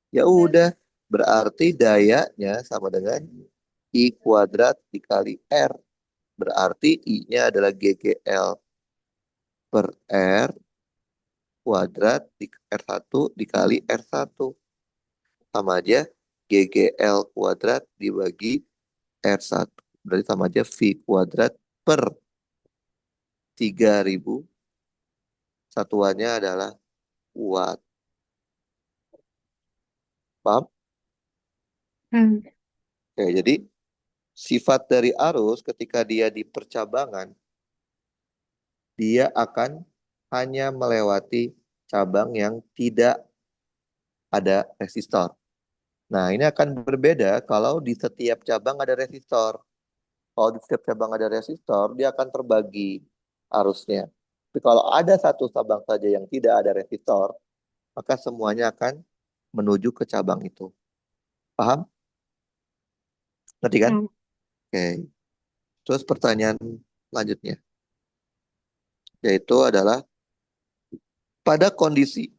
Ya udah, berarti dayanya sama dengan I kuadrat dikali R. Berarti I-nya adalah GGL per R kuadrat di R1 dikali R1. Sama aja GGL kuadrat dibagi R1. Berarti sama aja V kuadrat per 3.000. Satuannya adalah watt. Paham? Hmm. Oke, jadi sifat dari arus ketika dia di percabangan, dia akan hanya melewati cabang yang tidak ada resistor. Nah, ini akan berbeda kalau di setiap cabang ada resistor. Kalau di setiap cabang ada resistor, dia akan terbagi arusnya. Tapi kalau ada satu cabang saja yang tidak ada resistor, maka semuanya akan menuju ke cabang itu. Paham? Ngerti kan? Hmm. Oke. Terus pertanyaan lanjutnya, yaitu adalah pada kondisi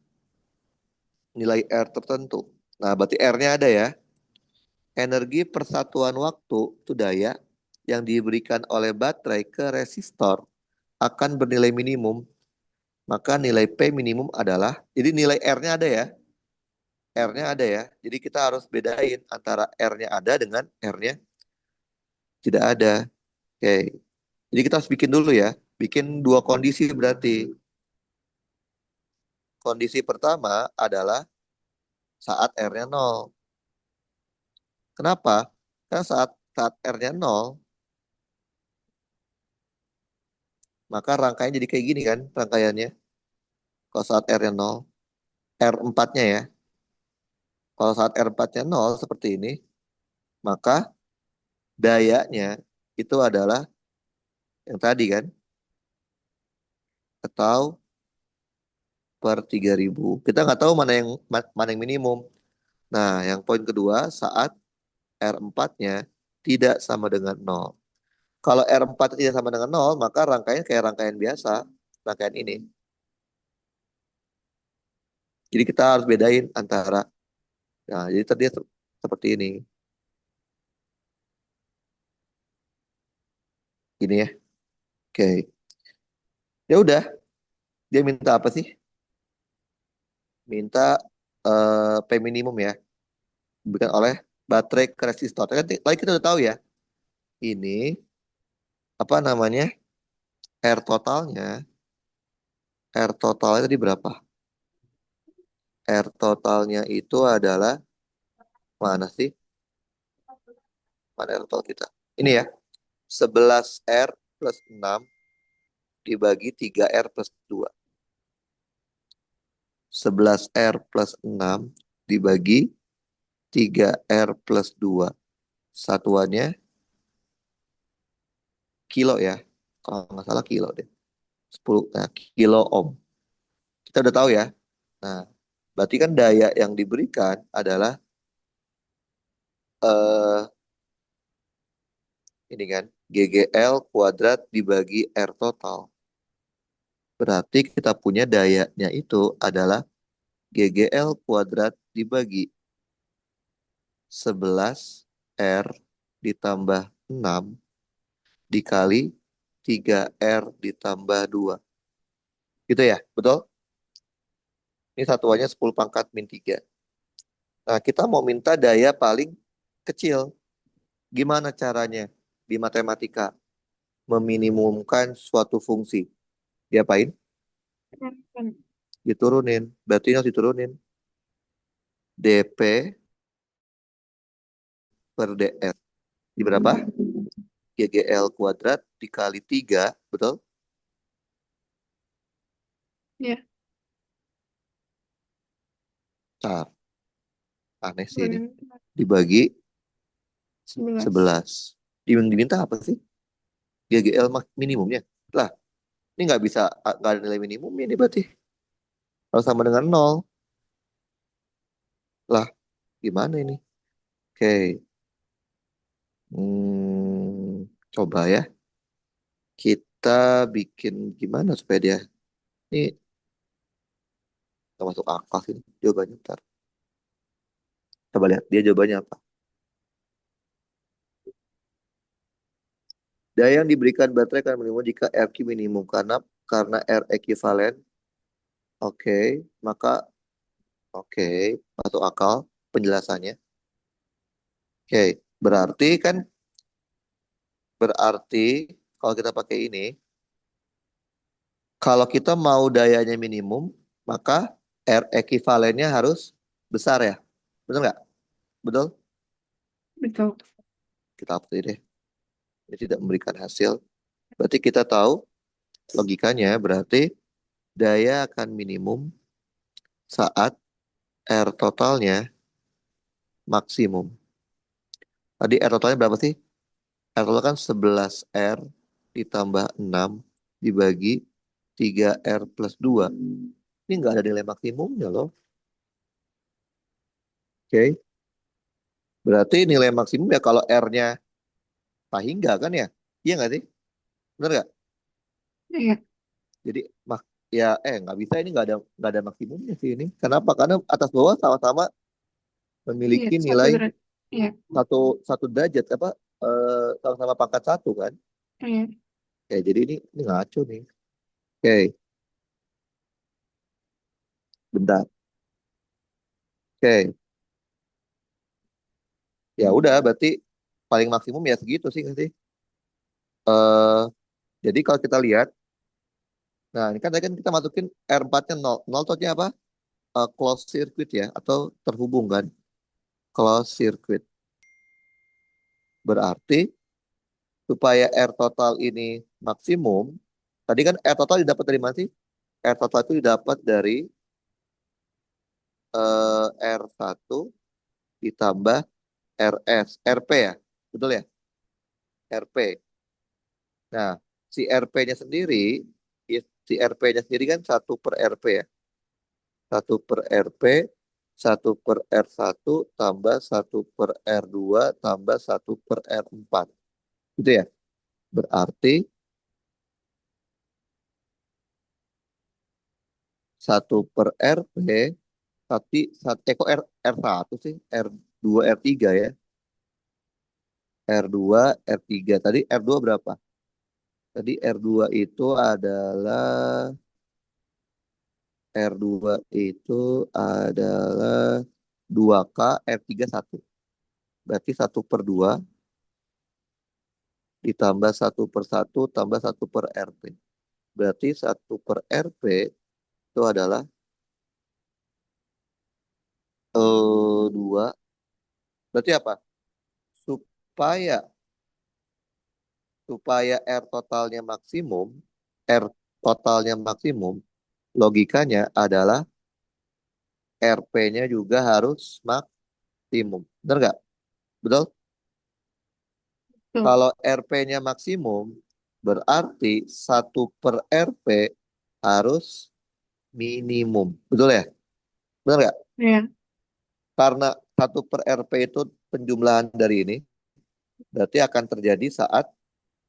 nilai R tertentu. Nah, berarti R-nya ada ya. Energi persatuan waktu itu daya yang diberikan oleh baterai ke resistor akan bernilai minimum. Maka nilai P minimum adalah, jadi nilai R-nya ada ya. R-nya ada ya. Jadi kita harus bedain antara R-nya ada dengan R-nya tidak ada. Oke. Jadi kita harus bikin dulu ya. Bikin dua kondisi berarti. Kondisi pertama adalah saat R-nya 0. Kenapa? Karena saat R-nya 0, maka rangkaiannya jadi kayak gini kan rangkaiannya. Kalau saat R-nya 0, R4-nya ya. Kalau saat R4-nya 0 seperti ini, maka dayanya itu adalah yang tadi kan, atau per 3.000. Kita nggak tahu mana yang minimum. Nah, yang poin kedua, saat R4-nya tidak sama dengan 0. Kalau R4 tidak sama dengan 0, maka rangkaian kayak rangkaian biasa, rangkaian ini. Jadi kita harus bedain antara, nah, jadi tadi seperti ini. Gini ya. Oke. Ya udah, dia minta apa sih? Minta P minimum ya, diberikan oleh baterai ke resistor. Tadi kita udah tahu ya, ini apa namanya? R totalnya, R totalnya tadi berapa? R totalnya itu adalah mana sih? Mana R total kita? Ini ya, 11R plus 6 dibagi 3R plus 2. 11R plus 6 dibagi 3R plus 2. Satuannya kilo ya. Kalau nggak salah kilo deh. 10 nah, kilo ohm. Kita udah tahu ya. Nah, berarti kan daya yang diberikan adalah eh ini kan GGL kuadrat dibagi R total. Berarti kita punya dayanya itu adalah GGL kuadrat dibagi 11R ditambah 6 dikali 3R ditambah 2. Gitu ya, betul? Ini satuannya 10 pangkat min 3. Nah, kita mau minta daya paling kecil. Gimana caranya di matematika meminimumkan suatu fungsi? Diapain? Hmm. Diturunin. Berarti ini harus diturunin. dp per dr. Di berapa? GGL kuadrat dikali 3, betul? Ya, Nah, aneh sih ini. benar. Dibagi 11. 11. Diminta apa sih? GGL minimumnya. Lah, ini nggak ada nilai minimum ini berarti. Harus sama dengan nol. Lah, gimana ini? Oke, coba ya. Kita bikin gimana supaya dia ini nggak masuk akal sih jawabannya. Ntar. Coba lihat dia jawabannya apa. Daya yang diberikan baterai akan minimum jika RQ minimum karena R ekuivalen. Oke, maka oke, masuk akal penjelasannya. Oke, berarti kalau kita pakai ini, kalau kita mau dayanya minimum, maka R ekuivalennya harus besar ya. Betul nggak? Betul? Betul. Kita hapus ini deh. Ini tidak memberikan hasil. Berarti kita tahu logikanya berarti daya akan minimum saat R totalnya maksimum. Tadi R totalnya berapa sih? R total kan 11R ditambah 6 dibagi 3R plus 2. Ini nggak ada nilai maksimumnya loh. Oke. Berarti nilai maksimum ya kalau R-nya Tahingga kan ya? Iya nggak sih? Bener nggak? Iya, Jadi mak ya nggak bisa ini nggak ada maksimumnya sih ini. Kenapa? Karena atas bawah sama-sama iya, memiliki satu nilai derajat. Iya, satu satu derajat apa sama-sama pangkat satu kan? iya, Ya jadi ini ngaco nih. Oke, bentar. Oke, ya udah berarti paling maksimum ya segitu sih nggak sih? eh jadi kalau kita lihat, nah ini kan tadi kan kita masukin R4-nya 0. 0 itu artinya apa? Closed circuit ya atau terhubung kan? Closed circuit. Berarti supaya R total ini maksimum, tadi kan R total didapat dari mana sih? R total itu didapat dari R1 ditambah RP ya, betul ya? RP. Nah, si RP-nya sendiri, si RP-nya sendiri kan 1/RP ya. 1/RP, 1/R1 tambah 1/R2 tambah 1/R4. Gitu ya? Berarti 1/RP, tapi kok R1 sih? R2, R3 ya? R2, R3. Tadi R2 berapa? Tadi R2 itu adalah R2 itu adalah 2K, R3 1. Berarti 1/2 ditambah 1/1 tambah 1/RP. Berarti 1/RP itu adalah 2. Berarti apa? Supaya supaya R totalnya maksimum, logikanya adalah RP-nya juga harus maksimum. Benar nggak? Betul? betul. Kalau RP-nya maksimum, berarti 1/RP harus minimum. Betul ya? Benar nggak? Iya, Karena 1/RP itu penjumlahan dari ini, berarti akan terjadi saat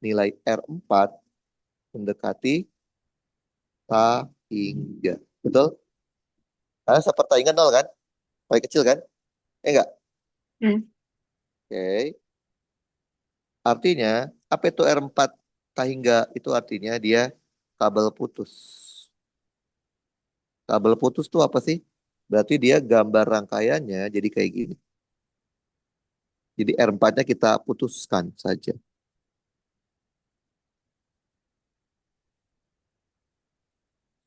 nilai R4 mendekati tahingga. Betul? Karena sepertaingga nol kan? Paling kecil kan? Enggak? iya. Oke. Artinya, apa itu R4 tahingga? Itu artinya dia kabel putus. Tabel putus tuh apa sih? Berarti dia gambar rangkaiannya jadi kayak gini. Jadi R4-nya kita putuskan saja.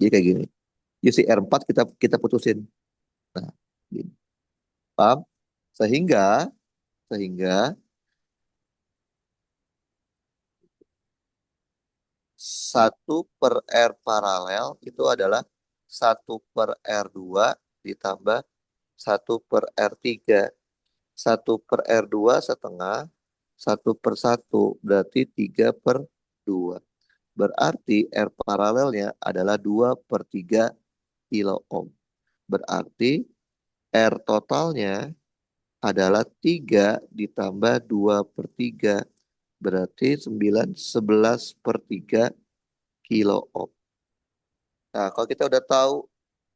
Jadi kayak gini. Jadi si R4 kita kita putusin. Nah, gini. Paham? Sehingga sehingga 1/R paralel itu adalah 1/R2 ditambah 1/R3. 1/R2 setengah, 1/1 berarti 3/2. Berarti R paralelnya adalah 2/3 kilo ohm. Berarti R totalnya adalah 3 ditambah 2/3. Berarti 11/3 kilo ohm. Nah, kalau kita udah tahu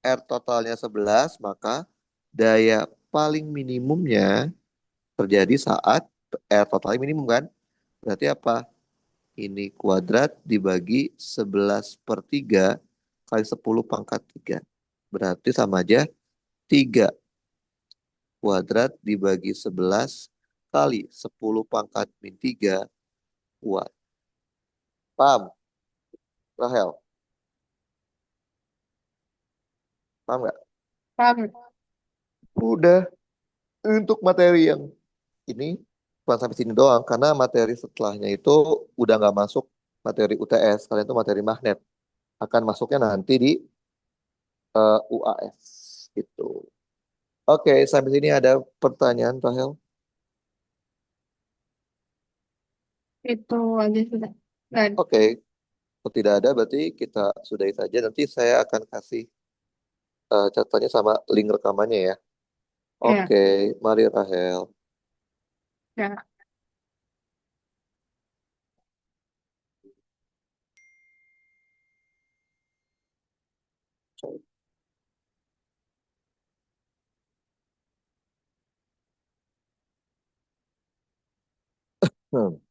R totalnya 11, maka daya paling minimumnya terjadi saat R totalnya minimum kan? Berarti apa? Ini kuadrat dibagi 11/3 kali 10⁻3. Berarti sama aja 3 kuadrat dibagi 11 kali 10⁻3 kuat. Paham, Rahel? Paham nggak? Paham. Udah, untuk materi yang ini cuma sampai sini doang. Karena materi setelahnya itu udah nggak masuk materi UTS. Kalian itu materi magnet. Akan masuknya nanti di UAS. Gitu. Oke, sampai sini ada pertanyaan, Rahel? Itu aja sudah. Dan Oke, kalau tidak ada berarti kita sudahi saja. Nanti saya akan kasih catatannya sama link rekamannya ya. ya, Oke, mari Rahel. ya. Hmm.